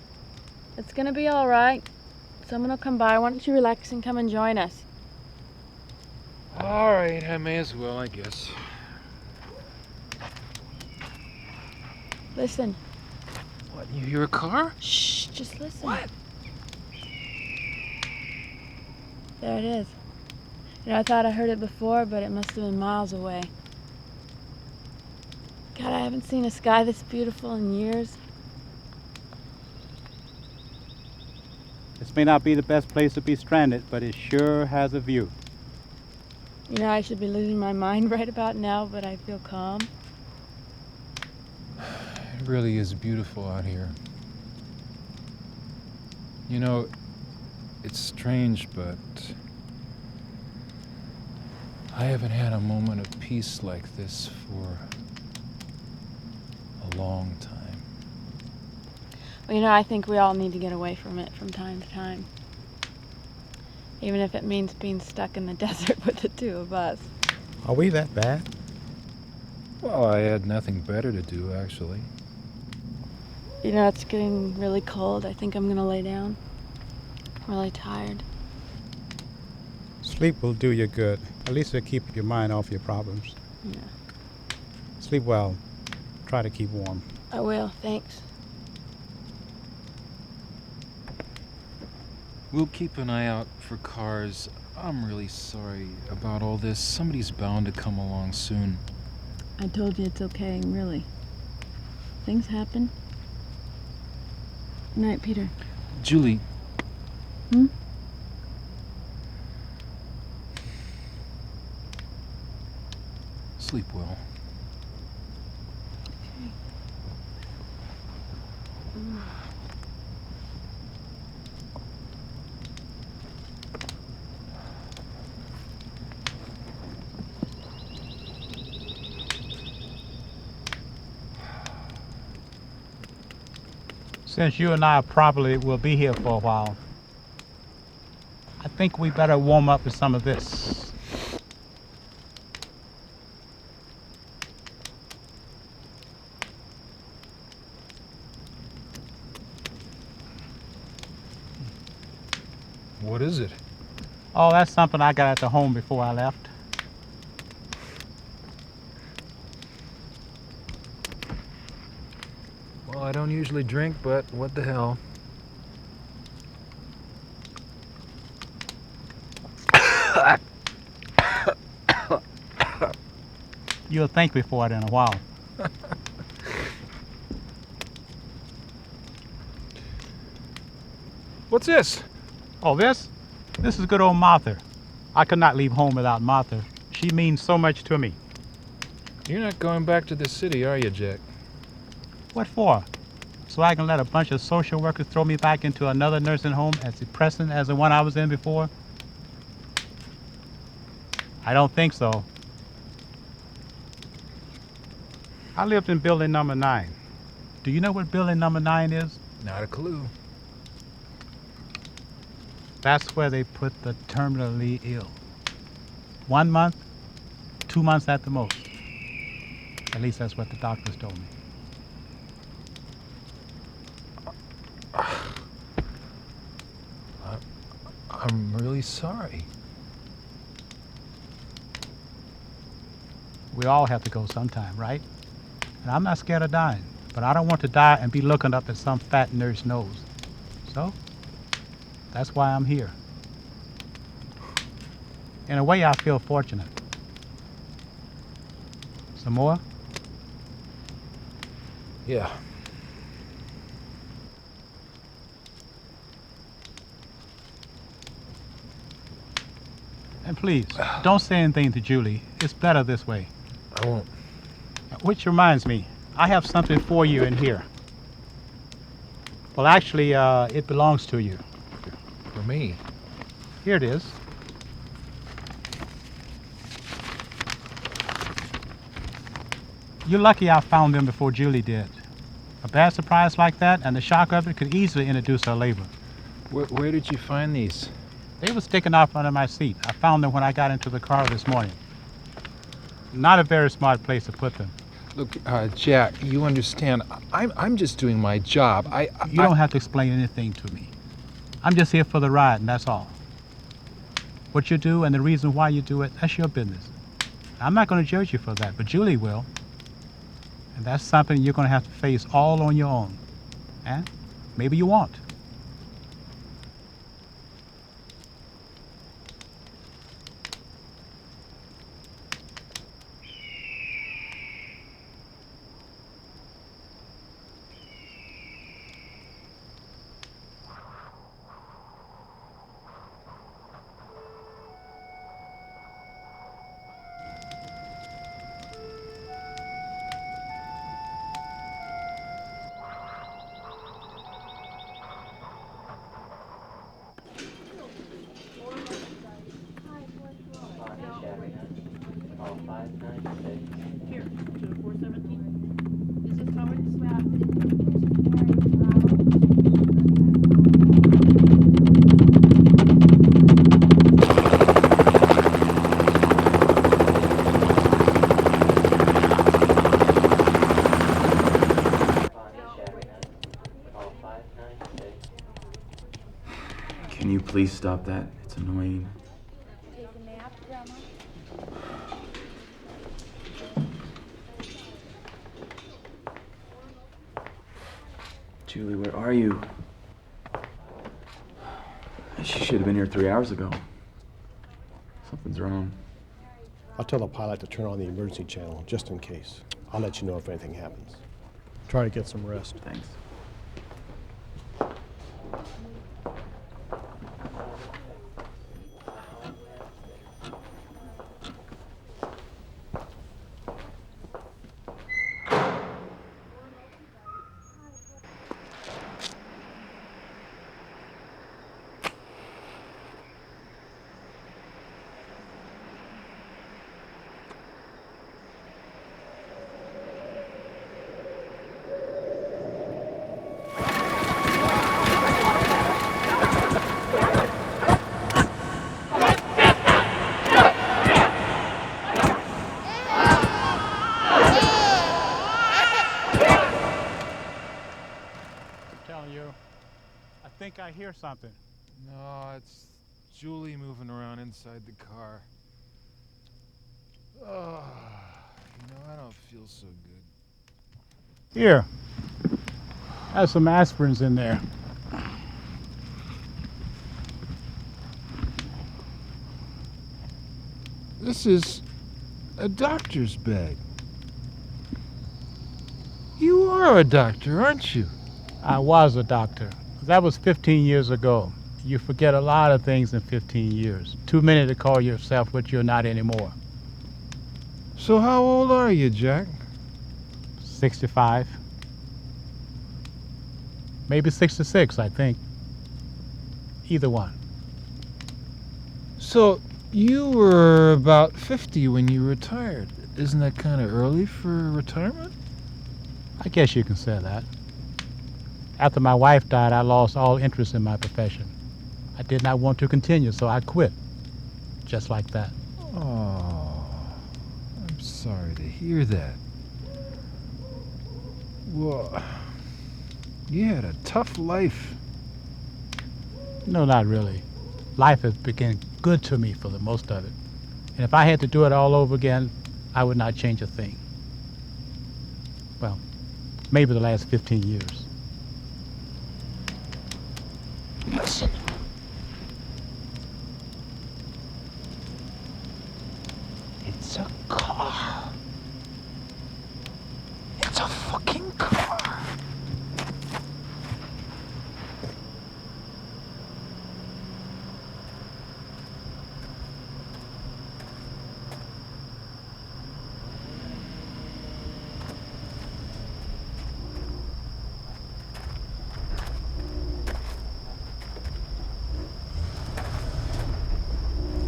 Speaker 21: It's gonna be all right. Someone will come by. Why don't you relax and come and join us?
Speaker 2: All right, I may as well, I guess.
Speaker 21: Listen.
Speaker 2: What, you hear a car?
Speaker 21: Shh, just listen. What? There it is. You know, I thought I heard it before, but it must have been miles away. God, I haven't seen a sky this beautiful in years.
Speaker 11: This may not be the best place to be stranded, but it sure has a view.
Speaker 21: You know, I should be losing my mind right about now, but I feel calm.
Speaker 2: It really is beautiful out here. You know, it's strange, but I haven't had a moment of peace like this for a long time.
Speaker 21: Well, you know, I think we all need to get away from it from time to time. Even if it means being stuck in the desert with the two of us.
Speaker 11: Are we that bad?
Speaker 2: Well, I had nothing better to do, actually.
Speaker 21: You know, it's getting really cold. I think I'm gonna lay down. I'm really tired.
Speaker 11: Sleep will do you good. At least it'll keep your mind off your problems.
Speaker 21: Yeah.
Speaker 11: Sleep well. Try to keep warm.
Speaker 21: I will, thanks.
Speaker 2: We'll keep an eye out for cars. I'm really sorry about all this. Somebody's bound to come along soon.
Speaker 5: I told you it's okay, really. Things happen. Good night, Peter.
Speaker 2: Julie.
Speaker 5: Hmm?
Speaker 2: Sleep well.
Speaker 5: Okay.
Speaker 11: Since you and I probably will be here for a while, I think we better warm up with some of this.
Speaker 2: What is it?
Speaker 11: Oh, that's something I got at the home before I left.
Speaker 2: Well, I don't usually drink, but what the hell.
Speaker 11: You'll thank me for it in a while.
Speaker 2: What's this?
Speaker 11: Oh, this? This is good old Martha. I could not leave home without Martha. She means so much to me.
Speaker 2: You're not going back to the city, are you, Jack?
Speaker 11: What for? So I can let a bunch of social workers throw me back into another nursing home as depressing as the one I was in before? I don't think so. I lived in building number 9. Do you know what building number 9 is?
Speaker 2: Not a clue.
Speaker 11: That's where they put the terminally ill. 1 month, 2 months at the most. At least that's what the doctors told me.
Speaker 2: I'm really sorry.
Speaker 11: We all have to go sometime, right? And I'm not scared of dying. But I don't want to die and be looking up at some fat nurse nose. So, that's why I'm here. In a way, I feel fortunate. Some more?
Speaker 2: Yeah.
Speaker 11: And please, don't say anything to Julie. It's better this way.
Speaker 2: I won't.
Speaker 11: Which reminds me, I have something for you in here. Well, actually, it belongs to you.
Speaker 2: For me?
Speaker 11: Here it is. You're lucky I found them before Julie did. A bad surprise like that and the shock of it could easily introduce her labor.
Speaker 2: Where did you find these?
Speaker 11: They were sticking off under my seat. I found them when I got into the car this morning. Not a very smart place to put them.
Speaker 2: Look, Jack, you understand, I'm just doing my job.
Speaker 11: You don't have to explain anything to me. I'm just here for the ride, and that's all. What you do and the reason why you do it, that's your business. I'm not going to judge you for that, but Julie will. And that's something you're going to have to face all on your own. And maybe you won't.
Speaker 14: Can you please stop that? It's annoying. Julie, where are you? She should have been here 3 hours ago. Something's wrong.
Speaker 13: I'll tell the pilot to turn on the emergency channel, just in case. I'll let you know if anything happens. Try to get some rest.
Speaker 14: Thanks.
Speaker 11: I hear something.
Speaker 2: No, it's Julie moving around inside the car. Oh, I don't feel so good.
Speaker 11: Here. Have some aspirins in there.
Speaker 2: This is a doctor's bag. You are a doctor, aren't you?
Speaker 11: I was a doctor. That was 15 years ago. You forget a lot of things in 15 years. Too many to call yourself what you're not anymore.
Speaker 2: So how old are you, Jack?
Speaker 11: 65. Maybe 66, I think. Either one.
Speaker 2: So you were about 50 when you retired. Isn't that kind of early for retirement?
Speaker 11: I guess you can say that. After my wife died, I lost all interest in my profession. I did not want to continue, so I quit. Just like that.
Speaker 2: Oh, I'm sorry to hear that. Well, you had a tough life.
Speaker 11: No, not really. Life has been good to me for the most of it. And if I had to do it all over again, I would not change a thing. Well, maybe the last 15 years.
Speaker 12: Listen. It's a car. It's a fucking car.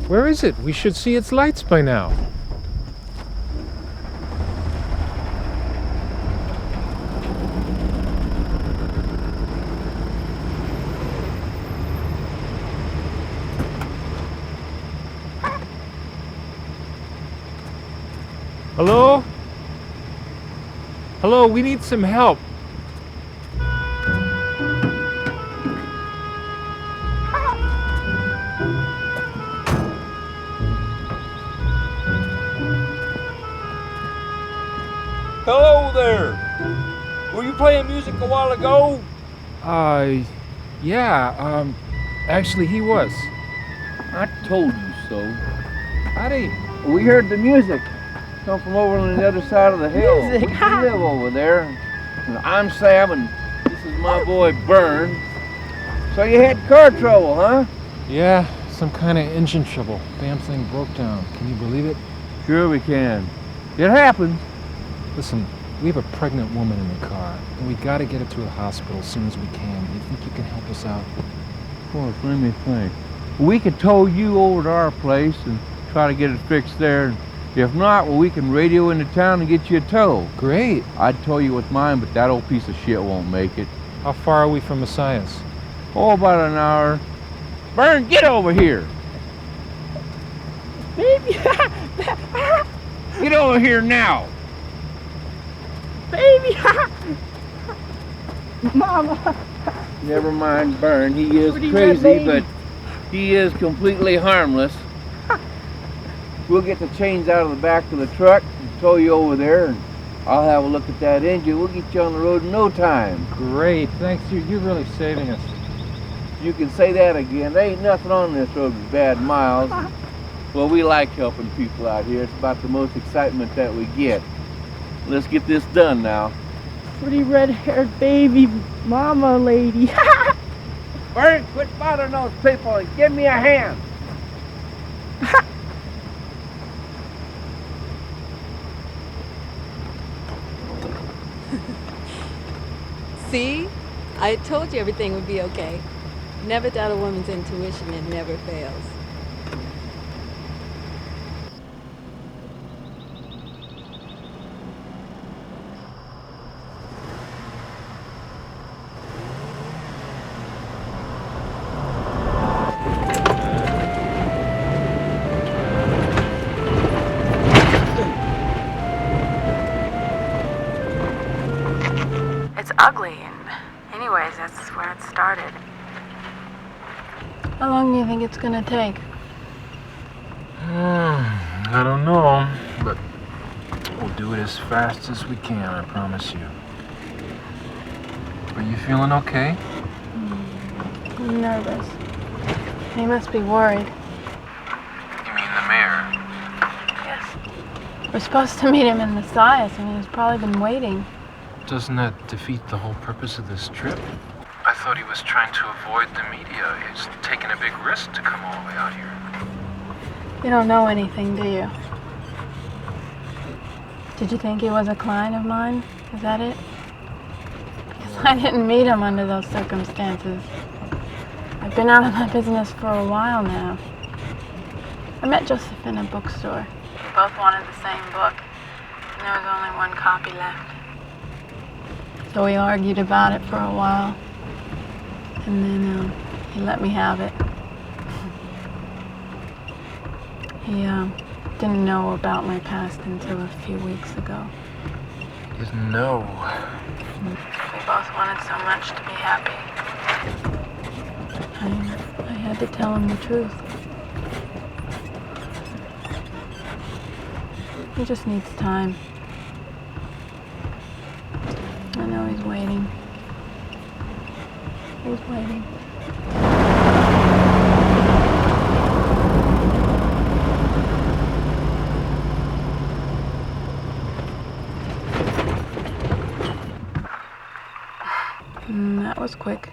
Speaker 2: Where is it? We should see its lights by now. Hello? Hello, we need some help.
Speaker 18: Hello there! Were you playing music a while ago?
Speaker 2: Yeah, actually he was.
Speaker 18: I told you so.
Speaker 2: Howdy.
Speaker 18: We heard the music come from over on the other side of the hill.
Speaker 21: Music?
Speaker 18: We live over there. And I'm Sam, and this is my boy Bern. So you had car trouble, huh?
Speaker 2: Yeah, some kind of engine trouble. Damn thing broke down. Can you believe it?
Speaker 18: Sure we can. It happens.
Speaker 2: Listen, we have a pregnant woman in the car, and we gotta get her to a hospital as soon as we can. You think you can help us out?
Speaker 18: Of course, let me think. We could tow you over to our place and try to get it fixed there. If not, well, we can radio into town and get you a tow.
Speaker 2: Great.
Speaker 18: I'd tow you with mine, but that old piece of shit won't make it.
Speaker 2: How far are we from Messiah's?
Speaker 18: Oh, about an hour. Bern, get over here.
Speaker 21: Baby!
Speaker 18: Get over here now.
Speaker 21: Baby! Mama!
Speaker 18: Never mind Bern, he is
Speaker 21: Pretty
Speaker 18: crazy,
Speaker 21: red
Speaker 18: but he is completely harmless. We'll get the chains out of the back of the truck and tow you over there, and I'll have a look at that engine. We'll get you on the road in no time.
Speaker 2: Great, thanks. You're really saving us.
Speaker 18: You can say that again. There ain't nothing on this road but bad miles. Well, we like helping people out here. It's about the most excitement that we get. Let's get this done now.
Speaker 21: Pretty red-haired baby mama lady.
Speaker 18: Bern, quit bothering those people and give me a hand.
Speaker 19: See? I told you everything would be okay. Never doubt a woman's intuition, it never fails.
Speaker 5: It's ugly, and anyways, that's where it started.
Speaker 21: How long do you think it's gonna take?
Speaker 2: I don't know, but we'll do it as fast as we can, I promise you. Are you feeling okay?
Speaker 21: I'm nervous. He must be worried.
Speaker 2: You mean the mayor?
Speaker 21: Yes. We're supposed to meet him in Messiah's, and he's probably been waiting.
Speaker 2: Doesn't that defeat the whole purpose of this trip? I thought he was trying to avoid the media. He's taking a big risk to come all the way out here.
Speaker 21: You don't know anything, do you? Did you think he was a client of mine? Is that it? Because I didn't meet him under those circumstances. I've been out of my business for a while now. I met Joseph in a bookstore. We both wanted the same book, and there was only one copy left. So we argued about it for a while, and then he let me have it. He didn't know about my past until a few weeks ago.
Speaker 2: Didn't know.
Speaker 21: We both wanted so much to be happy. I had to tell him the truth. He just needs time. I know he's waiting. He's waiting. That was quick.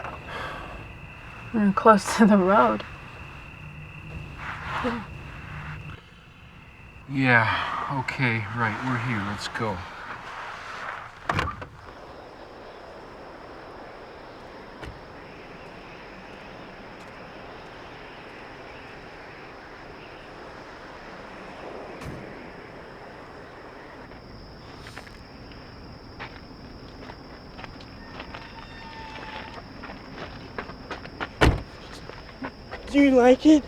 Speaker 21: We're close to the road.
Speaker 2: Yeah, okay, right, we're here, let's go.
Speaker 1: Do you like it?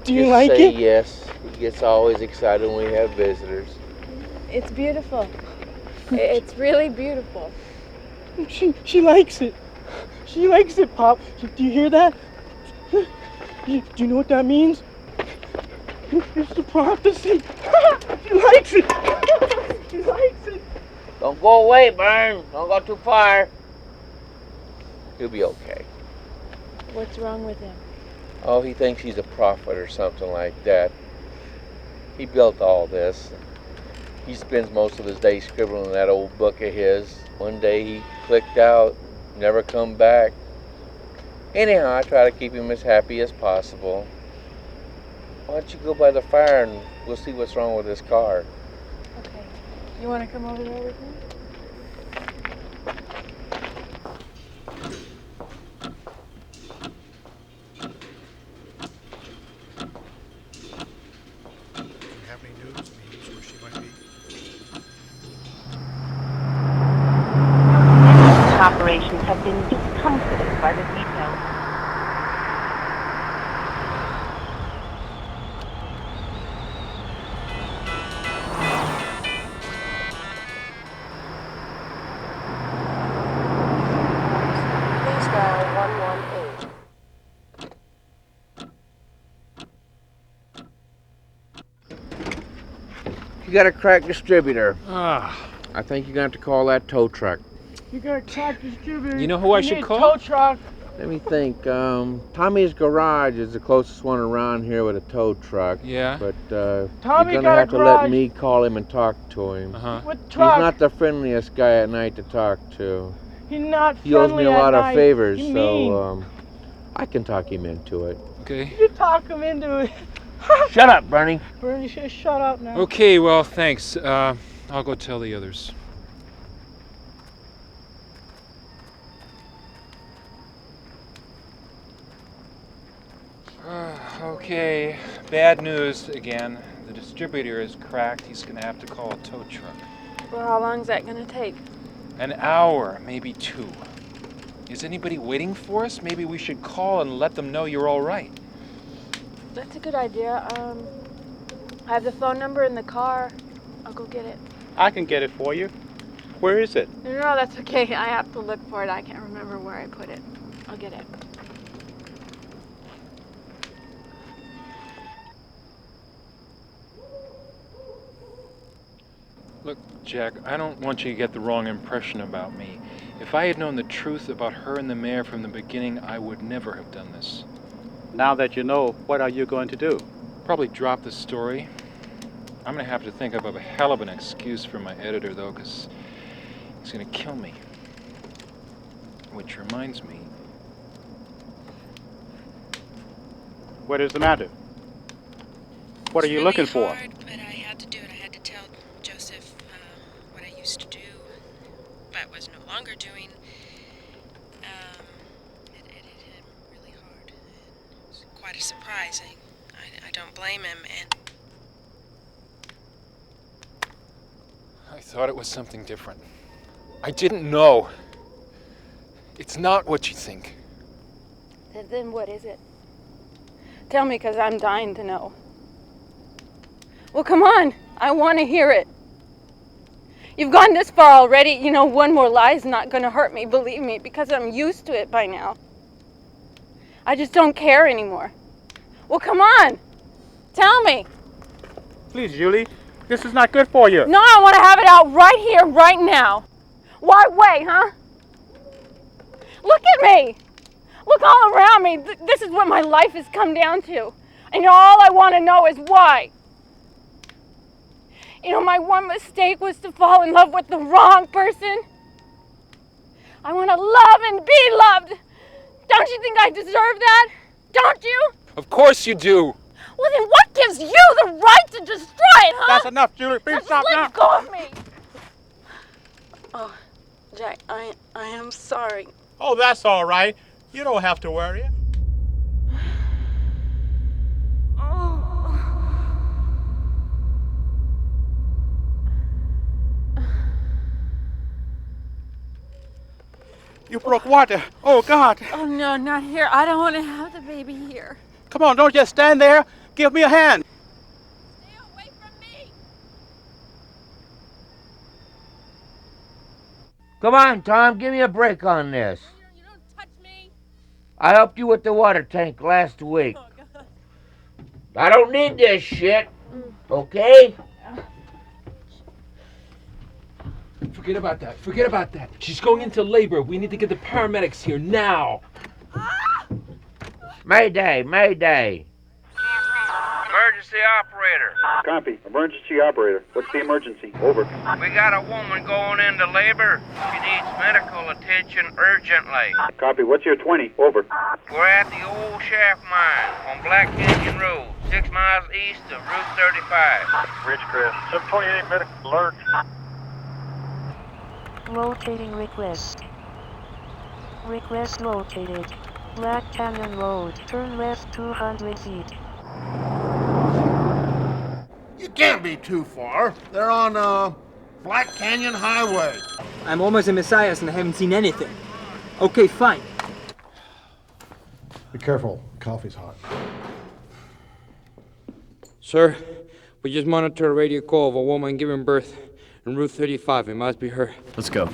Speaker 1: Do you
Speaker 18: Just
Speaker 1: like
Speaker 18: say
Speaker 1: it?
Speaker 18: yes. He gets always excited when we have visitors.
Speaker 21: It's beautiful. It's really beautiful.
Speaker 1: She likes it. She likes it, Pop. Do you hear that? Do you know what that means? It's the prophecy. She likes it. She likes it.
Speaker 18: Don't go away, Burn. Don't go too far. He'll be okay.
Speaker 21: What's wrong with him?
Speaker 18: Oh, he thinks he's a prophet or something like that. He built all this. He spends most of his day scribbling in that old book of his. One day he clicked out, never come back. Anyhow, I try to keep him as happy as possible. Why don't you go by the fire and we'll see what's wrong with this car.
Speaker 21: Okay. You want to come over there with me?
Speaker 4: Operations have been discomfited by the details.
Speaker 7: Please dial 118.
Speaker 18: You got a cracked distributor.
Speaker 20: Ah.
Speaker 18: I think you're going to have to call that tow truck.
Speaker 1: You got a cracked distributor.
Speaker 20: You know who I should
Speaker 1: need a
Speaker 20: call?
Speaker 1: Tow truck.
Speaker 18: Let me think. Tommy's Garage is the closest one around here with a tow truck.
Speaker 20: Yeah.
Speaker 18: But
Speaker 1: Tommy
Speaker 18: you're
Speaker 1: got
Speaker 18: gonna
Speaker 1: a
Speaker 18: have to
Speaker 1: garage.
Speaker 18: let me call him and talk to him.
Speaker 1: With
Speaker 18: He's
Speaker 1: truck.
Speaker 18: not the friendliest guy at night to talk to.
Speaker 1: He's not
Speaker 18: He owes
Speaker 1: friendly
Speaker 18: me a
Speaker 1: at
Speaker 18: lot of
Speaker 1: night.
Speaker 18: favors,
Speaker 1: You
Speaker 18: so I can talk him into it.
Speaker 20: Okay.
Speaker 1: You talk him into it.
Speaker 18: Shut up, Bernie.
Speaker 1: Bernie, just shut up now.
Speaker 2: Okay, well, thanks. I'll go tell the others. Okay, bad news again. The distributor is cracked. He's gonna have to call a tow truck.
Speaker 21: Well, how long is that going to take?
Speaker 2: An hour, maybe 2. Is anybody waiting for us? Maybe we should call and let them know you're all right.
Speaker 21: That's a good idea. I have the phone number in the car. I'll go get it.
Speaker 11: I can get it for you. Where is it?
Speaker 21: No, that's okay. I have to look for it. I can't remember where I put it. I'll get it.
Speaker 2: Look, Jack, I don't want you to get the wrong impression about me. If I had known the truth about her and the mayor from the beginning, I would never have done this.
Speaker 11: Now that you know, what are you going to do?
Speaker 2: Probably drop the story. I'm gonna have to think of a hell of an excuse for my editor, though, because he's gonna kill me. Which reminds me,
Speaker 11: What is the matter? What are you looking for?
Speaker 22: But I had to do it. I had to tell Joseph what I used to do, but was no longer doing. It hit him really hard. It was quite a surprise. I don't blame him, and
Speaker 2: I thought it was something different. I didn't know. It's not what you think.
Speaker 21: Then what is it? Tell me, because I'm dying to know. Well, come on. I want to hear it. You've gone this far already. You know, one more lie is not going to hurt me, believe me, because I'm used to it by now. I just don't care anymore. Well, come on. Tell me.
Speaker 11: Please, Julie. This is not good for you.
Speaker 21: No, I want to have it out right here, right now. Why wait, huh? me! Look all around me. This is what my life has come down to. And all I want to know is why. You know, my one mistake was to fall in love with the wrong person. I want to love and be loved. Don't you think I deserve that? Don't you?
Speaker 6: Of course you do.
Speaker 21: Well, then what gives you the right to destroy it, huh?
Speaker 11: That's enough, Julie. Please stop now.
Speaker 21: Let go of me. Oh, Jack, I am sorry.
Speaker 11: Oh, that's all right. You don't have to worry. You broke water. Oh, God.
Speaker 21: Oh, no, not here. I don't want to have the baby here.
Speaker 11: Come on, don't just stand there. Give me a hand.
Speaker 21: Stay away from me.
Speaker 18: Come on, Tom, give me a break on this.
Speaker 21: You don't touch me.
Speaker 18: I helped you with the water tank last week.
Speaker 21: Oh, God.
Speaker 18: I don't need this shit, okay?
Speaker 6: Forget about that. Forget about that. She's going into labor. We need to get the paramedics here now.
Speaker 18: Mayday, mayday.
Speaker 28: Emergency operator.
Speaker 8: Copy. Emergency operator. What's the emergency? Over.
Speaker 28: We got a woman going into labor. She needs medical attention urgently.
Speaker 8: Copy. What's your 20? Over.
Speaker 28: We're at the old shaft mine on Black Canyon Road, 6 miles east of Route 35.
Speaker 8: Ridgecrest. 728 medical alert.
Speaker 10: Locating request. Request located. Black Canyon Road. Turn left 200 feet.
Speaker 17: You can't be too far. They're on, Black Canyon Highway.
Speaker 20: I'm almost in Messias and I haven't seen anything. Okay, fine.
Speaker 13: Be careful. Coffee's hot.
Speaker 23: Sir, we just monitored a radio call of a woman giving birth on Route 35. It must be her.
Speaker 14: Let's go.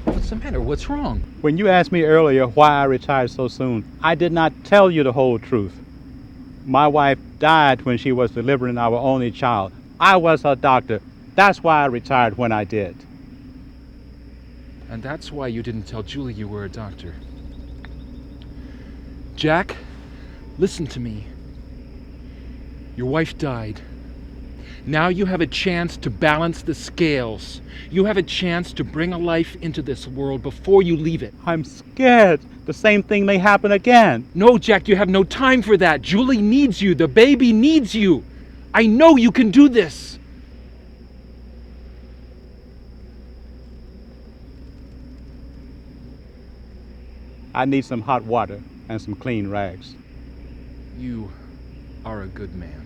Speaker 2: What's the matter? What's wrong?
Speaker 11: When you asked me earlier why I retired so soon, I did not tell you the whole truth. My wife died when she was delivering our only child. I was her doctor. That's why I retired when I did.
Speaker 2: And that's why you didn't tell Julie you were a doctor. Jack, listen to me. Your wife died. Now you have a chance to balance the scales. You have a chance to bring a life into this world before you leave it.
Speaker 11: I'm scared. The same thing may happen again.
Speaker 2: No, Jack, you have no time for that. Julie needs you. The baby needs you. I know you can do this.
Speaker 11: I need some hot water and some clean rags.
Speaker 2: You are a good man.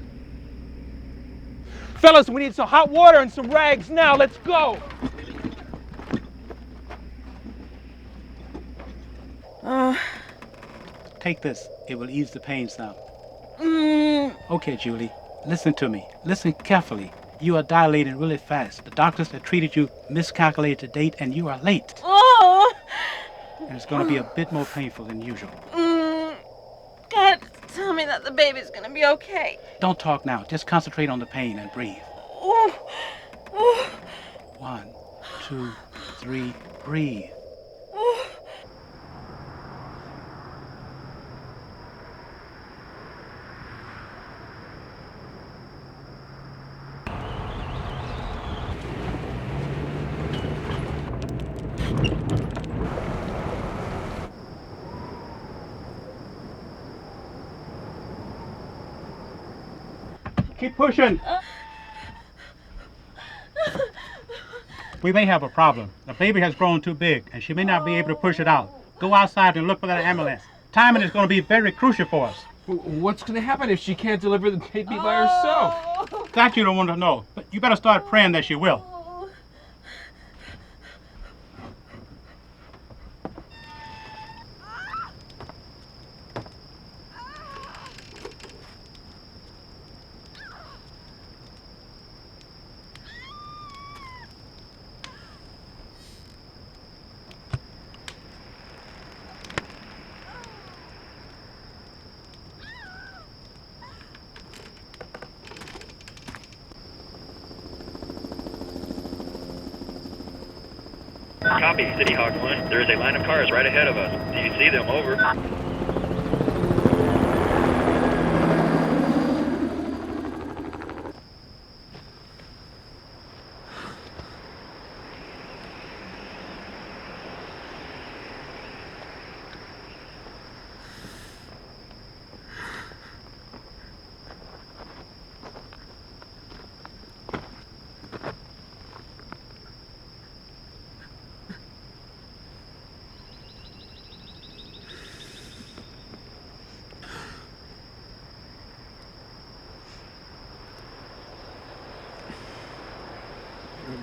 Speaker 6: Fellas, we need some hot water and some rags now. Let's go.
Speaker 11: Take this. It will ease the pain some. Okay, Julie. Listen to me. Listen carefully. You are dilating really fast. The doctors that treated you miscalculated the date and you are late.
Speaker 21: Oh!
Speaker 11: And it's going to be a bit more painful than usual.
Speaker 21: God, tell me that the baby's gonna be okay.
Speaker 11: Don't talk now. Just concentrate on the pain and breathe.
Speaker 21: Oh. Oh.
Speaker 11: 1, 2, 3, breathe.
Speaker 21: Oh.
Speaker 11: Keep pushing. We may have a problem. The baby has grown too big, and she may not be able to push it out. Go outside and look for that ambulance. Timing is going to be very crucial for us.
Speaker 6: What's going to happen if she can't deliver the baby by herself?
Speaker 11: That you don't want to know, but you better start praying that she will.
Speaker 3: Copy, City Hawk 1. There is a line of cars right ahead of us. Do you see them? Over.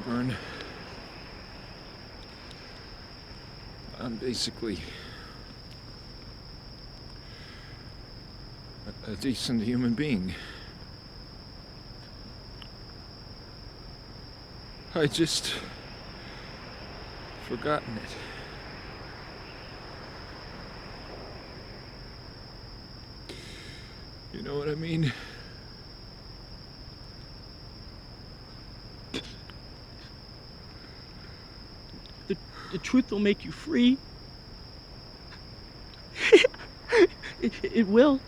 Speaker 2: Burn. I'm basically a decent human being. I just forgotten it. You know what I mean?
Speaker 1: The truth will make you free. It will.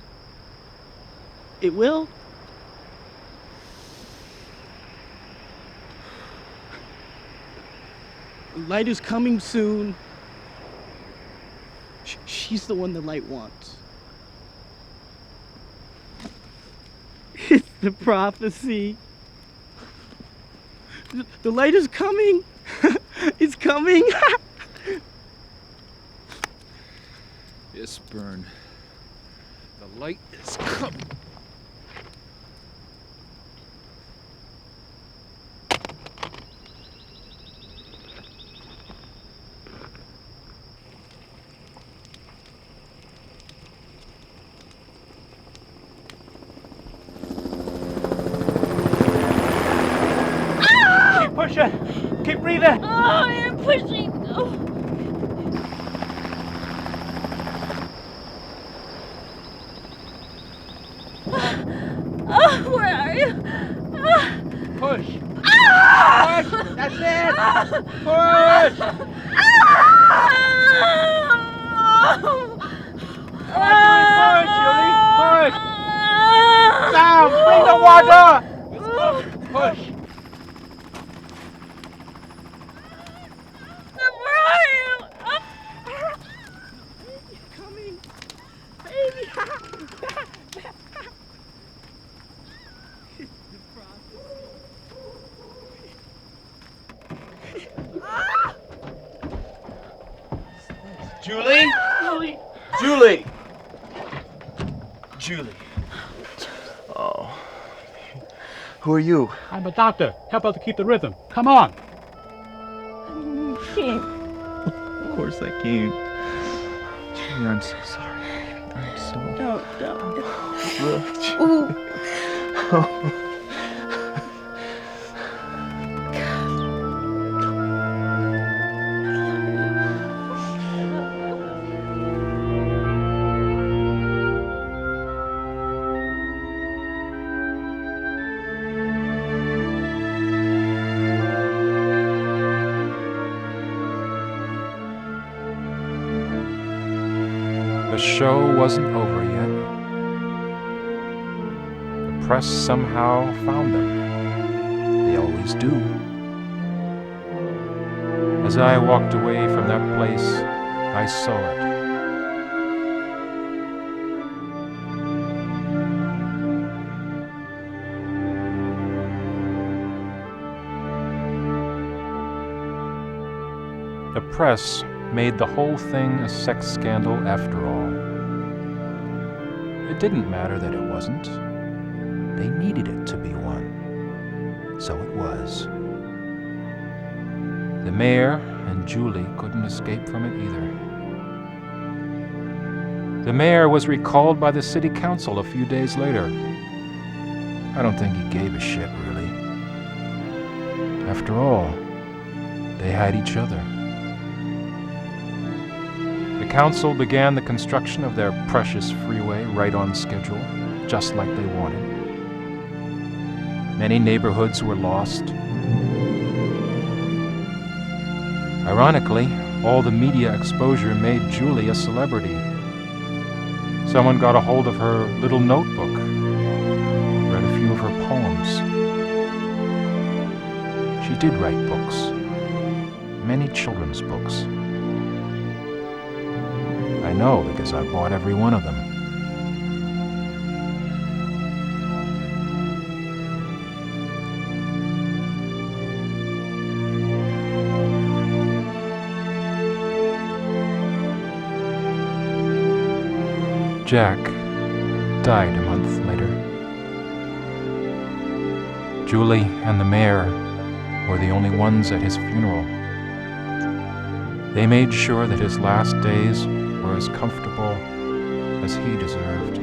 Speaker 1: It will. The light is coming soon. She's the one the light wants. It's the prophecy. The light is coming. It's coming.
Speaker 2: Yes, Burn. The light is coming.
Speaker 11: Keep pushing. Keep breathing.
Speaker 21: Oh, I'm pushing. Oh. Oh, where are you?
Speaker 6: Push.
Speaker 21: Ah!
Speaker 6: Push. That's it. Push. Push, Julie. Push. Down. Bring the water. Push.
Speaker 21: Where are you?
Speaker 1: Coming. Baby.
Speaker 6: Julie? Julie! Julie. Oh. Who are you?
Speaker 11: I'm a doctor. Help us to keep the rhythm. Come on.
Speaker 6: Of course I can. Julie, I'm so sorry. I'm so...
Speaker 21: Don't.
Speaker 6: Ooh.
Speaker 2: The show wasn't over yet. The press somehow found them. They always do. As I walked away from that place, I saw it. The press made the whole thing a sex scandal after all. It didn't matter that it wasn't. They needed it to be one. So it was. The mayor and Julie couldn't escape from it either. The mayor was recalled by the city council a few days later. I don't think he gave a shit, really. After all, they had each other. The council began the construction of their precious freeway right on schedule, just like they wanted. Many neighborhoods were lost. Ironically, all the media exposure made Julie a celebrity. Someone got a hold of her little notebook, read a few of her poems. She did write books, many children's books. I know because I bought every one of them. Jack died a month later. Julie and the mayor were the only ones at his funeral. They made sure that his last days were as comfortable as he deserved.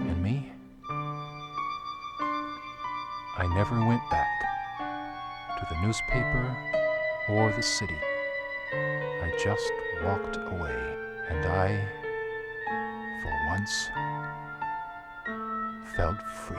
Speaker 2: And me? I never went back to the newspaper or the city. I just walked away, and I, for once, felt free.